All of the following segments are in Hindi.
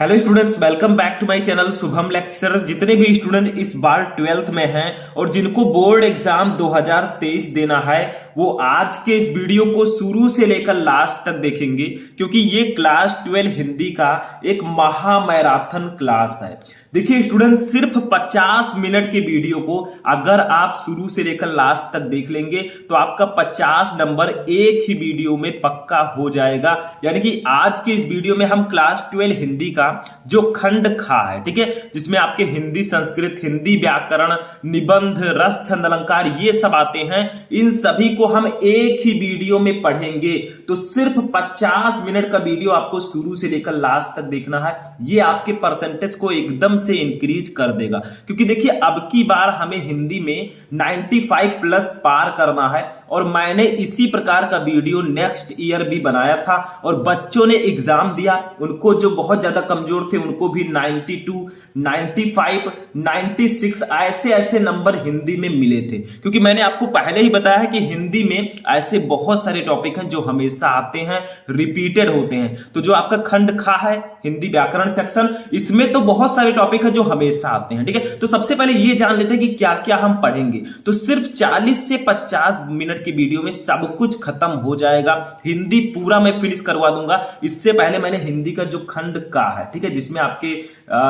Hello students, welcome back to my channel Shubham lecture. जितने भी स्टूडेंट इस बार 12th में हैं और जिनको बोर्ड एग्जाम 2023 देना है वो आज के इस वीडियो को शुरू से लेकर लास्ट तक देखेंगे, क्योंकि ये क्लास 12 हिंदी का एक महा मैराथन क्लास है। देखिए स्टूडेंट, सिर्फ 50 मिनट के वीडियो को अगर आप शुरू से लेकर लास्ट तक देख लेंगे तो आपका 50 नंबर एक ही वीडियो में पक्का हो जाएगा। यानी कि आज के इस वीडियो में हम क्लास 12 हिंदी का जो खंड खा है, ठीक है, जिसमें आपके हिंदी संस्कृत, हिंदी व्याकरण, निबंध, रस, छंद, अलंकार ये सब आते हैं, इन सभी को हम एक ही वीडियो में पढ़ेंगे। तो सिर्फ 50 मिनट का वीडियो आपको शुरू से लेकर लास्ट तक देखना है। ये आपके परसेंटेज को एकदम से इंक्रीज कर देगा, क्योंकि देखिए अब की बार हमें हिंदी में 95 प्लस पार करना है। और मैंने इसी प्रकार का वीडियो नेक्स्ट ईयर भी बनाया था और बच्चों ने एग्जाम दिया, उनको जो बहुत ज्यादा कमजोर थे उनको भी 92, 95, 96 ऐसे नंबर हिंदी में मिले थे। क्योंकि मैंने आपको पहले ही बताया है कि हिंदी में ऐसे बहुत सारे टॉपिक हैं जो हमेशा आते हैं, रिपीटेड होते हैं। तो जो आपका खंड खा है हिंदी व्याकरण सेक्शन, इसमें तो बहुत सारे टॉपिक है जो हमेशा आते हैं, ठीक है। तो सबसे पहले ये जान लेते हैं कि क्या क्या हम पढ़ेंगे। तो सिर्फ 40 से 50 मिनट की वीडियो में सब कुछ खत्म हो जाएगा। हिंदी पूरा मैं फिनिश करवा दूंगा। इससे पहले मैंने हिंदी का जो खंड का है, ठीक है, जिसमें आपके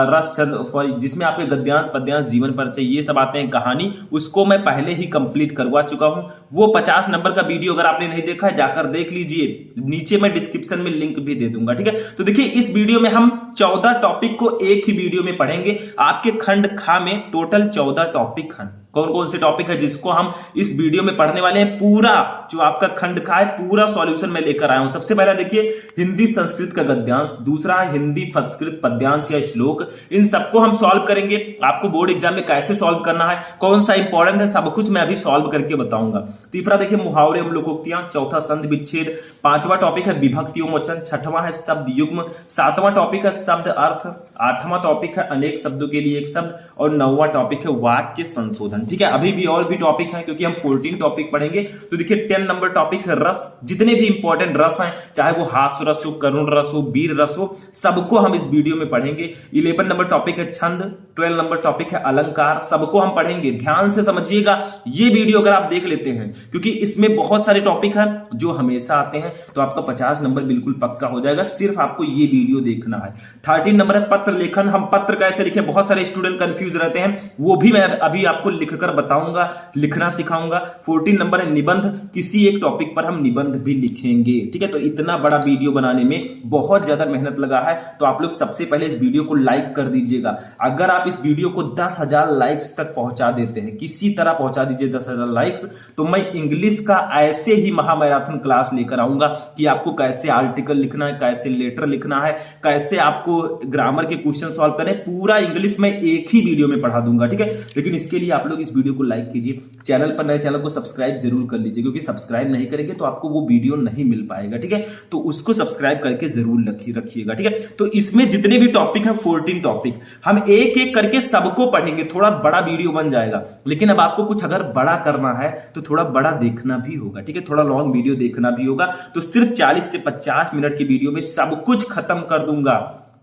रस छंद, जिसमें आपके गद्यांश, पद्यांश, जीवन परिचय ये सब आते हैं, कहानी, उसको मैं पहले ही कंप्लीट करवा चुका हूं। वो 50 नंबर का वीडियो अगर आपने नहीं देखा है जाकर देख लीजिए, नीचे मैं डिस्क्रिप्शन में लिंक भी दे दूंगा, ठीक है। तो देखिए इस वीडियो में हम 14 टॉपिक को एक ही वीडियो में पढ़ेंगे। आपके खंड खा में टोटल 14 टॉपिक हैं। कौन कौन से टॉपिक है जिसको हम इस वीडियो में पढ़ने वाले हैं, पूरा जो आपका खंड खा है पूरा सॉल्यूशन मैं लेकर आया हूं। सबसे पहला देखिए हिंदी संस्कृत का गद्यांश, दूसरा है हिंदी संस्कृत पद्यांश या श्लोक। इन सबको हम सॉल्व करेंगे। आपको बोर्ड एग्जाम में कैसे सॉल्व करना है, कौन सा इंपॉर्टेंट है, सब कुछ मैं अभी सॉल्व करके बताऊंगा। तीसरा देखिए मुहावरे एवं लोकोक्तियां, चौथा संधि विच्छेद, पांचवा टॉपिक है विभक्ति एवं वचन, छठवां है शब्द युग्म, सातवां टॉपिक है शब्द अर्थ, आठवां टॉपिक है अनेक शब्दों के लिए एक शब्द, और नौवां टॉपिक है वाक्य संशोधन, ठीक है। अभी भी और भी टॉपिक हैं क्योंकि हम 14 टॉपिक पढ़ेंगे। तो देखिए 10 नंबर टॉपिक है रस। जितने भी इंपॉर्टेंट रस हैं, चाहे वो हास्य रस हो, करुण रस हो, वीर रस हो, सबको हम इस वीडियो में पढ़ेंगे। 11 नंबर टॉपिक है छंद, 12 नंबर टॉपिक है अलंकार, सबको हम पढ़ेंगे। ध्यान से समझिएगा ये वीडियो अगर आप देख लेते हैं, क्योंकि इसमें बहुत सारे टॉपिक हैं जो हमेशा आते हैं, तो आपका 50 नंबर बिल्कुल पक्का हो जाएगा। सिर्फ आपको ये वीडियो देखना है। 13 नंबर है पत्र लेखन। हम पत्र कैसे लिखे, बहुत सारे स्टूडेंट कंफ्यूज रहते हैं, वो भी मैं अभी आपको लिखकर बताऊंगा, लिखना सिखाऊंगा। 14 नंबर है निबंध। किसी एक टॉपिक पर हम निबंध भी लिखेंगे, ठीक है। तो इतना बड़ा वीडियो बनाने में बहुत ज्यादा मेहनत लगा है, तो आप लोग सबसे पहले इस वीडियो को लाइक कर दीजिएगा। अगर आप इस वीडियो को 10,000 लाइक्स तक पहुंचा देते हैं, किसी तरह पहुंचा दीजिए 10,000 लाइक्स, तो मैं इंग्लिश का ऐसे ही महामैराथन क्लास लेकर आऊंगा कि आपको कैसे आर्टिकल लिखना है, कैसे लेटर लिखना है, कैसे आपको ग्रामर के क्वेश्चन सॉल्व करें, पूरा इंग्लिश में एक ही वीडियो में पढ़ा दूंगा, ठीक है। लेकिन इसके लिए आप लोग इस वीडियो को लाइक कीजिए, चैनल पर नए चैनल को सब्सक्राइब जरूर कर लीजिए, क्योंकि सब्सक्राइब नहीं करेंगे तो आपको वो वीडियो नहीं मिल पाएगा, ठीक है। तो उसको सब्सक्राइब करके जरूर रखिएगा, ठीक है। तो इसमें जितने भी टॉपिक हैं 14 टॉपिक, हम एक एक करके सबको पढ़ेंगे। थोड़ा बड़ा वीडियो बन जाएगा, लेकिन अब आपको कुछ अगर बड़ा करना है तो थोड़ा बड़ा देखना भी होगा, ठीक है, थोड़ा लॉन्ग वीडियो देखना भी होगा। तो सिर्फ 40 से 50 मिनट की वीडियो में सब कुछ खत्म कर दूंगा।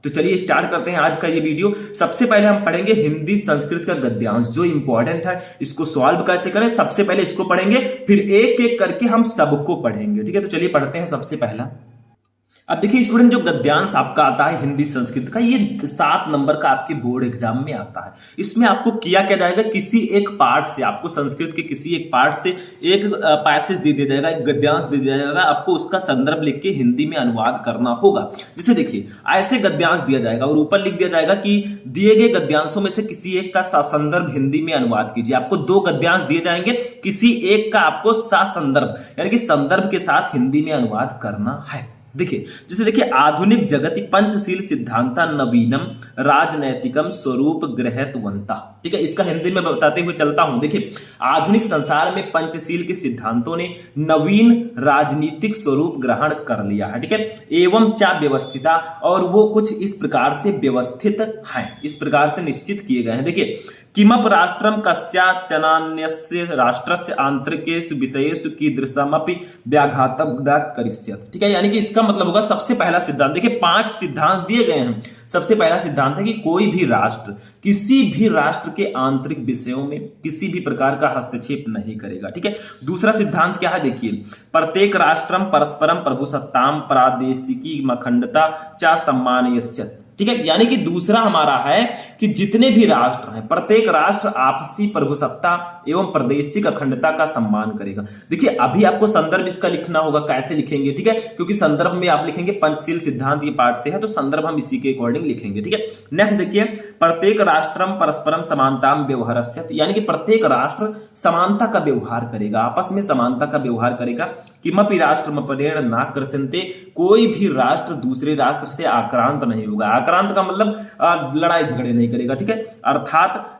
तो चलिए स्टार्ट करते हैं आज का ये वीडियो। सबसे पहले हम पढ़ेंगे हिंदी संस्कृत का गद्यांश, जो इंपॉर्टेंट है। इसको सॉल्व कैसे करें, सबसे पहले इसको पढ़ेंगे, फिर एक एक करके हम सबको पढ़ेंगे, ठीक है। तो चलिए पढ़ते हैं सबसे पहला। अब देखिए स्टूडेंट, जो गद्यांश आपका आता है हिंदी संस्कृत का, ये 7 नंबर का आपके बोर्ड एग्जाम में आता है। इसमें आपको किया क्या जाएगा, किसी एक पार्ट से, आपको संस्कृत के किसी एक पार्ट से एक पैसेज दे दिया जाएगा, एक गद्यांश दे दिया जाएगा, आपको उसका संदर्भ लिख के हिंदी में अनुवाद करना होगा। जैसे देखिए ऐसे गद्यांश दिया जाएगा और ऊपर लिख दिया जाएगा कि दिए गए गद्यांशों में से किसी एक का संदर्भ हिंदी में अनुवाद कीजिए। आपको 2 गद्यांश दिए जाएंगे, किसी एक का आपको संदर्भ यानी कि संदर्भ के साथ हिंदी में अनुवाद करना है। देखिए जैसे देखिए आधुनिक जगति पंचशील सिद्धांता नवीनम राजनैतिकम स्वरूप ग्रहतवंता, ठीक है। इसका हिंदी में बताते हुए चलता हूं। देखिए आधुनिक संसार में पंचशील के सिद्धांतों ने नवीन राजनीतिक स्वरूप ग्रहण कर लिया है, ठीक है। एवं चा व्यवस्थिता, और वो कुछ इस प्रकार से व्यवस्थित हैं, इस प्रकार से निश्चित किए गए हैं। देखिए किमप राष्ट्रम कस्याचनान्यस्य राष्ट्रस्य आंतरिकेषु विषयेषु कीदृशमपि व्याघातं न करिष्यति, ठीक है। यानी कि इसका इसका मतलब होगा सबसे पहला सिद्धांत, देखिए 5 सिद्धांत दिए गए हैं। सबसे पहला सिद्धांत है कि कोई भी राष्ट्र किसी भी राष्ट्र के आंतरिक विषयों में किसी भी प्रकार का हस्तक्षेप नहीं करेगा, ठीक है। दूसरा सिद्धांत क्या है, देखिए प्रत्येक राष्ट्रम परस्परम प्रभुसत्ताम प्रादेशिकी अखंडता च सम्मानयस्यत्, ठीक है। यानी कि दूसरा हमारा है कि जितने भी राष्ट्र हैं प्रत्येक राष्ट्र आपसी प्रभुसत्ता एवं प्रादेशिक अखंडता का सम्मान करेगा। देखिए अभी आपको संदर्भ इसका लिखना होगा, कैसे लिखेंगे, ठीक है, क्योंकि संदर्भ में आप लिखेंगे पंचशील सिद्धांत ये पार्ट से है, तो संदर्भ हम इसी के अकॉर्डिंग लिखेंगे, ठीक है। नेक्स्ट देखिए प्रत्येक राष्ट्रम परस्परम समानताम व्यवहारस्यत्, यानी कि प्रत्येक राष्ट्र समानता का व्यवहार करेगा, आपस में समानता का व्यवहार करेगा। किमपि राष्ट्रमपरेण नाकृष्यन्ते, कोई भी राष्ट्र दूसरे राष्ट्र से आक्रांत नहीं होगा। आक्रांत का मतलब लड़ाई झगड़े नहीं करेगा, ठीक है। अर्थात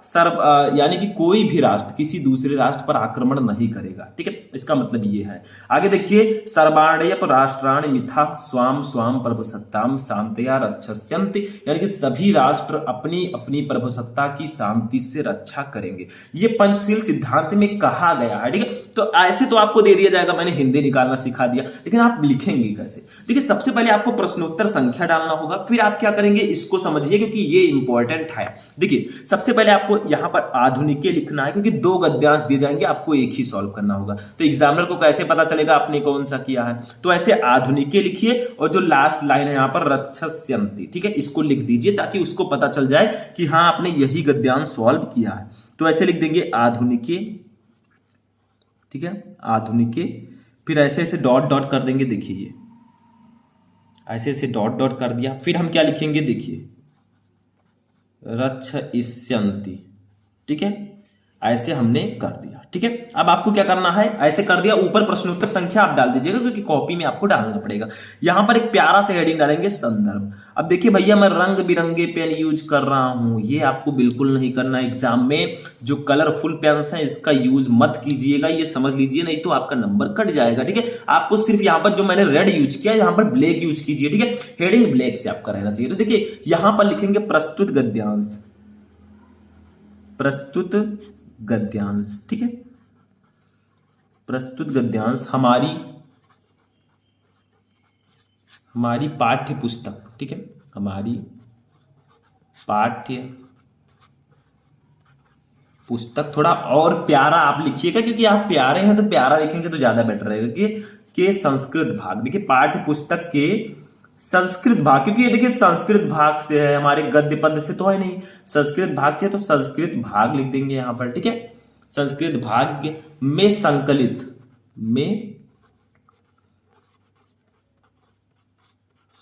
यानी कि कोई भी राष्ट्र किसी दूसरे राष्ट्र पर आक्रमण नहीं करेगा, ठीक है, इसका मतलब ये है। आगे देखिए सर्वाण्यप राष्ट्राणि मिथा स्वाम स्वाम प्रभुसत्ताम शांतया रक्षस्यन्ति, यानी कि सभी राष्ट्र अपनी अपनी प्रभुसत्ता की शांति से रक्षा करेंगे। ये पंचशील सिद्धांत में कहा गया है, ठीक है। तो ऐसे तो आपको दे दिया जाएगा, मैंने हिंदी निकालना सिखा दिया, लेकिन आप लिखेंगे कैसे? देखिए सबसे पहले आपको प्रश्नोत्तर संख्या डालना होगा, फिर आप क्या करेंगे इसको समझिए क्योंकि ये इंपॉर्टेंट है। देखिए सबसे पहले आपको यहां पर आधुनिक लिखना है, क्योंकि 2 गद्यांश दिए जाएंगे, आपको एक ही सॉल्व करना होगा। तो एग्जामिनर को कैसे पता चलेगा आपने कौन सा किया है? तो ऐसे आधुनिक लिखिए और जो लास्ट लाइन है यहां पर रक्षस्यन्ति, ठीक है, इसको लिख दीजिए ताकि उसको पता चल जाए कि हाँ आपने यही गद्यांश सॉल्व किया है। तो ऐसे लिख देंगे आधुनिक, ठीक है, आधुनिक, फिर ऐसे ऐसे डॉट डॉट कर देंगे, देखिए ये ऐसे ऐसे डॉट डॉट कर दिया। फिर हम क्या लिखेंगे, देखिए रक्षयिष्यन्ति, ठीक है, ऐसे हमने कर दिया, ठीक है। अब आपको क्या करना है, ऐसे कर दिया, ऊपर प्रश्नोत्तर संख्या आप डाल दीजिएगा क्योंकि कॉपी में आपको डालना पड़ेगा। यहां पर एक प्यारा से हेडिंग डालेंगे संदर्भ। अब देखिए भैया मैं रंग बिरंगे पेन यूज कर रहा हूं, ये आपको बिल्कुल नहीं करना। एग्जाम में जो कलरफुल पेन्स हैं इसका यूज मत कीजिएगा, ये समझ लीजिए, नहीं तो आपका नंबर कट जाएगा, ठीक है। आपको सिर्फ यहां पर जो मैंने रेड यूज किया यहां पर ब्लैक यूज कीजिए, ठीक है, हेडिंग ब्लैक से आपका रहना चाहिए। तो देखिए यहां पर लिखेंगे प्रस्तुत गद्यांश, प्रस्तुत गद्यांश, ठीक है, प्रस्तुत गद्यांश हमारी पाठ्य पुस्तक, ठीक है, हमारी पाठ्य पुस्तक। थोड़ा और प्यारा आप लिखिएगा क्योंकि आप प्यारे हैं तो प्यारा लिखेंगे तो ज्यादा बेटर रहेगा। कि संस्कृत भाग, देखिए पाठ्य पुस्तक के संस्कृत भाग, क्योंकि ये देखिए संस्कृत भाग से है, हमारे गद्य पद से तो है नहीं, संस्कृत भाग से, तो संस्कृत भाग लिख देंगे यहां पर, ठीक है। संस्कृत भाग में संकलित, में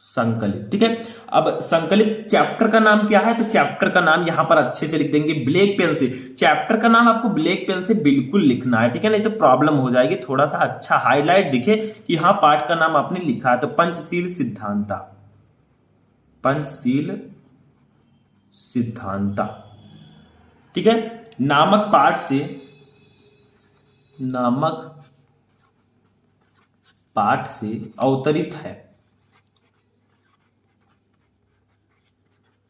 संकलित, ठीक है। अब संकलित चैप्टर का नाम क्या है, तो चैप्टर का नाम यहां पर अच्छे से लिख देंगे ब्लैक पेन से। चैप्टर का नाम आपको ब्लैक पेन से बिल्कुल लिखना है, ठीक है, नहीं तो प्रॉब्लम हो जाएगी। थोड़ा सा अच्छा हाईलाइट दिखे कि हाँ पाठ का नाम आपने लिखा है। तो पंचशील सिद्धांता, पंचशील सिद्धांता, ठीक है, नामक पाठ से, नामक पाठ से अवतरित है,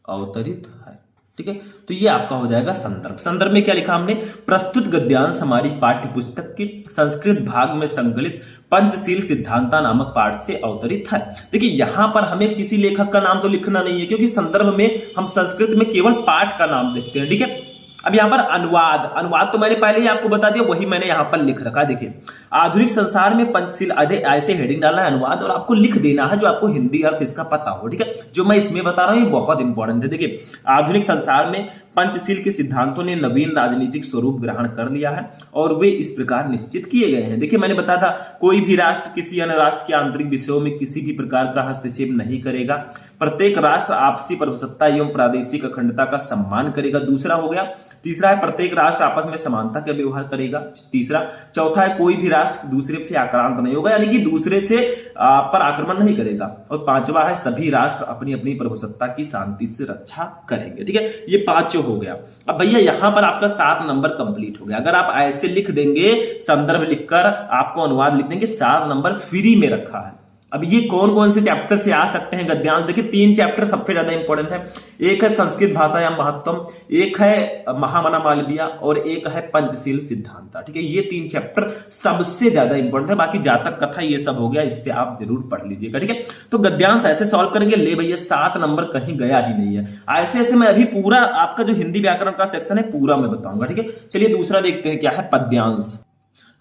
अवतरित है, ठीक है। तो ये आपका हो जाएगा संदर्भ। संदर्भ में क्या लिखा हमने, प्रस्तुत गद्यांश हमारी पाठ्य पुस्तक के संस्कृत भाग में संकलित पंचशील सिद्धांता नामक पाठ से अवतरित है। देखिए यहां पर हमें किसी लेखक का नाम तो लिखना नहीं है क्योंकि संदर्भ में हम संस्कृत में केवल पाठ का नाम लिखते हैं, ठीक है। अब यहां पर अनुवाद, अनुवाद तो मैंने पहले ही आपको बता दिया, वही मैंने यहां पर लिख रखा है। देखिए आधुनिक संसार में पंचशील, ऐसे हेडिंग डालना है अनुवाद, और आपको लिख देना है जो आपको हिंदी अर्थ इसका पता हो, ठीक है। जो मैं इसमें बता रहा हूं ये बहुत इंपॉर्टेंट है। देखिए आधुनिक संसार में पंचशील के सिद्धांतों ने नवीन राजनीतिक स्वरूप ग्रहण कर लिया है और वे इस प्रकार निश्चित किए गए हैं। देखिए मैंने बताया था कोई भी राष्ट्र किसी अन्य राष्ट्र के आंतरिक विषयों में किसी भी प्रकार का हस्तक्षेप नहीं करेगा। प्रत्येक राष्ट्र आपसी प्रभुसत्ता एवं प्रादेशिक अखंडता का सम्मान करेगा, दूसरा हो गया। तीसरा है प्रत्येक राष्ट्र आपस में समानता का व्यवहार करेगा, तीसरा। चौथा है कोई भी राष्ट्र दूसरे से आक्रांत नहीं होगा, यानी कि दूसरे से पर आक्रमण नहीं करेगा। और पांचवा है सभी राष्ट्र अपनी अपनी प्रभुसत्ता की शांति से रक्षा करेंगे, ठीक है। ये पांचों हो गया। अब भैया यहां पर आपका 7 नंबर कंप्लीट हो गया। अगर आप ऐसे लिख देंगे, संदर्भ लिखकर आपको अनुवाद लिख देंगे, 7 नंबर फ्री में रखा है। अब ये कौन कौन से चैप्टर से आ सकते हैं गद्यांश? देखिए 3 चैप्टर सबसे ज्यादा इंपॉर्टेंट है। एक है संस्कृत भाषा या महत्वम, एक है महामना मालवीय और एक है पंचशील सिद्धांत। ठीक है, ये 3 चैप्टर सबसे ज्यादा इंपॉर्टेंट है। बाकी जातक कथा ये सब हो गया, इससे आप जरूर पढ़ लीजिएगा। ठीक है, तो गद्यांश ऐसे सॉल्व करेंगे। ले भैया 7 नंबर कहीं गया ही नहीं है। ऐसे ऐसे मैं अभी पूरा आपका जो हिंदी व्याकरण का सेक्शन है पूरा मैं बताऊंगा। ठीक है, चलिए दूसरा देखते हैं क्या है पद्यांश।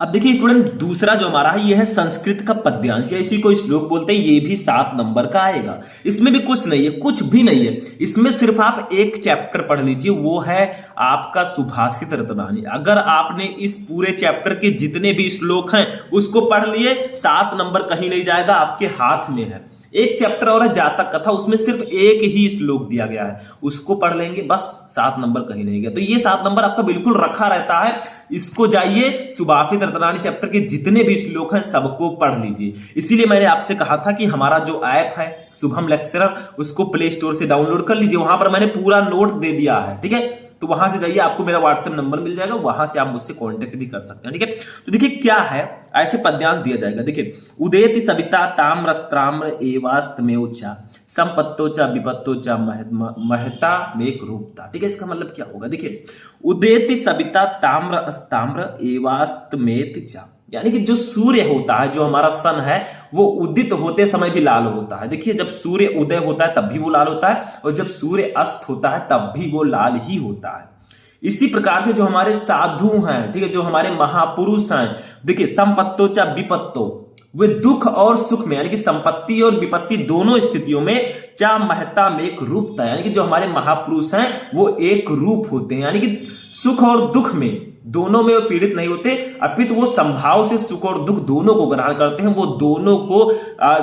अब देखिए स्टूडेंट, दूसरा जो हमारा है ये है संस्कृत का पद्यांश या इसी को श्लोक बोलते हैं। ये भी 7 नंबर का आएगा। इसमें भी कुछ नहीं है, कुछ भी नहीं है। इसमें सिर्फ आप एक चैप्टर पढ़ लीजिए, वो है आपका सुभाषित रत्नानी। अगर आपने इस पूरे चैप्टर के जितने भी श्लोक हैं उसको पढ़ लिए, 7 नंबर कहीं नहीं जाएगा, आपके हाथ में है। एक चैप्टर और है जातक कथा, उसमें सिर्फ एक ही श्लोक दिया गया है, उसको पढ़ लेंगे बस, 7 नंबर कहीं नहीं गया। तो ये 7 नंबर आपका बिल्कुल रखा रहता है। इसको जाइए सुभाषित रत्नानी चैप्टर के जितने भी श्लोक हैं सबको पढ़ लीजिए। इसीलिए मैंने आपसे कहा था कि हमारा जो ऐप है शुभम लेक्चरर, उसको प्ले स्टोर से डाउनलोड कर लीजिए। वहां पर मैंने पूरा नोट दे दिया है। ठीक है, तो वहां से जाइए, आपको मेरा व्हाट्सएप नंबर मिल जाएगा, वहां से आप मुझसे कांटेक्ट भी कर सकते हैं। ठीक है, तो देखिए क्या है, ऐसे पद्यांश दिया जाएगा। देखिए, उदेति सविता ताम्रस्त्राम्र एवास्तमेव च संपत्तो च विपत्तो च महता मेक रूपता। ठीक है, इसका मतलब क्या होगा? देखिए, उदेति सविता ताम्र एवास्तमेत च, यानी कि जो सूर्य होता है, जो हमारा सन है, वो उदित होते समय भी लाल होता है। देखिए, जब सूर्य उदय होता है तब भी वो लाल होता है, और जब सूर्य अस्त होता है तब भी वो लाल ही होता है। इसी प्रकार से जो हमारे साधु हैं, ठीक है, जो हमारे महापुरुष हैं, देखिए संपत्तो चा विपत्तो, वे दुख और सुख में, यानी कि संपत्ति और विपत्ति दोनों स्थितियों में चा महता में एक रूपता, यानी कि जो हमारे महापुरुष हैं वो एक रूप होते हैं, यानी कि सुख और दुख में दोनों में वो पीड़ित नहीं होते, अपितु वो संभाव से सुख और दुख दोनों को ग्रहण करते हैं। वो दोनों को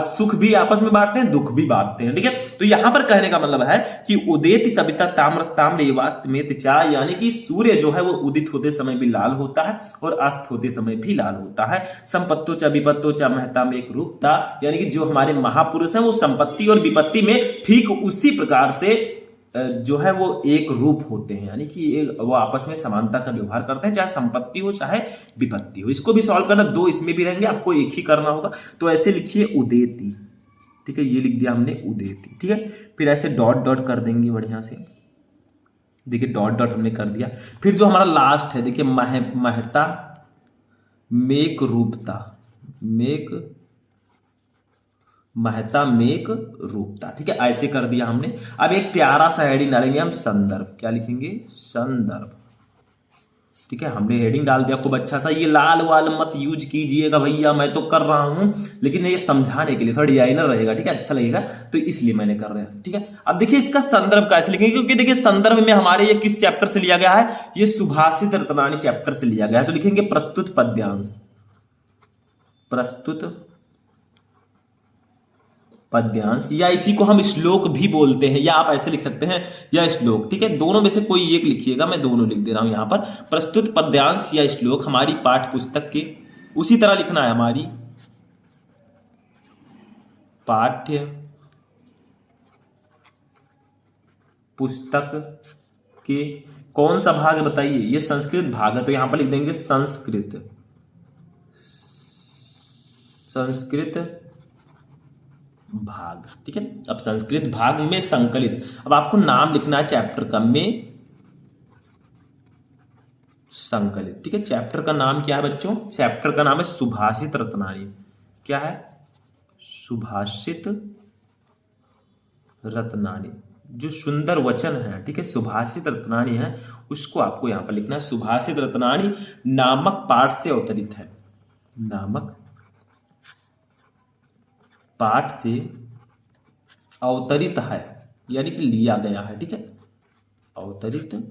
सुख भी आपस में बांटते हैं, दुख भी बांटते हैं। ठीक है, तो यहां पर कहने का मतलब है कि उदेति सविता ताम्रस्ताम्र एवास्तमेत च, यानी कि सूर्य जो है वो उदित होते समय भी लाल होता है और अस्त होते समय भी लाल होता है। संपत्तो च विपत्तो च महता में एक रूपता, यानी कि जो हमारे महापुरुष हैं वो संपत्ति और विपत्ति में ठीक उसी प्रकार से जो है वो एक रूप होते हैं, यानी कि वो आपस में समानता का व्यवहार करते हैं, चाहे संपत्ति हो चाहे विपत्ति हो। इसको भी सॉल्व करना, 2 इसमें भी रहेंगे, आपको एक ही करना होगा। तो ऐसे लिखिए उदेति। ठीक है, ये लिख दिया हमने उदेति। ठीक है, फिर ऐसे डॉट डॉट कर देंगे बढ़िया से। देखिए डॉट डॉट हमने कर दिया। फिर जो हमारा लास्ट है, देखिए महता मेक रूपता, महता मेक रूपता। ठीक है, ऐसे कर दिया हमने। अब एक प्यारा सा हेडिंग डालेंगे हम, संदर्भ। क्या लिखेंगे? संदर्भ। ठीक है, हमने हेडिंग डाल दिया खूब अच्छा सा। ये लाल वाल मत यूज कीजिएगा भैया, मैं तो कर रहा हूं, लेकिन ये समझाने के लिए थोड़ा डिजाइनर रहेगा। ठीक है, अच्छा लगेगा, तो इसलिए मैंने कर रहा है। ठीक है, अब देखिए इसका संदर्भ कैसे लिखेंगे, क्योंकि देखिए संदर्भ में हमारे ये किस चैप्टर से लिया गया है? ये सुभाषित रत्नानी चैप्टर से लिया गया है। तो लिखेंगे प्रस्तुत पद्यांश, प्रस्तुत पद्यांश, या इसी को हम श्लोक भी बोलते हैं, या आप ऐसे लिख सकते हैं या श्लोक। ठीक है, दोनों में से कोई एक लिखिएगा, मैं दोनों लिख दे रहा हूं यहां पर। प्रस्तुत पद्यांश या श्लोक हमारी पाठ्य पुस्तक के, उसी तरह लिखना है हमारी पाठ्य पुस्तक के कौन सा भाग है बताइए? ये संस्कृत भाग है, तो यहां पर लिख देंगे संस्कृत भाग। ठीक है, अब संस्कृत भाग में संकलित, अब आपको नाम लिखना है चैप्टर का, में संकलित। ठीक है, चैप्टर का नाम क्या है बच्चों? चैप्टर का नाम है सुभाषित रत्नानी। क्या है? सुभाषित रत्नानी। जो सुंदर वचन है, ठीक है, सुभाषित रत्नानी है, उसको आपको यहां पर लिखना है। सुभाषित रत्नानी नामक पाठ से अवतरित है, नामक पाठ से अवतरित है, यानी कि लिया गया है। ठीक है, अवतरित है।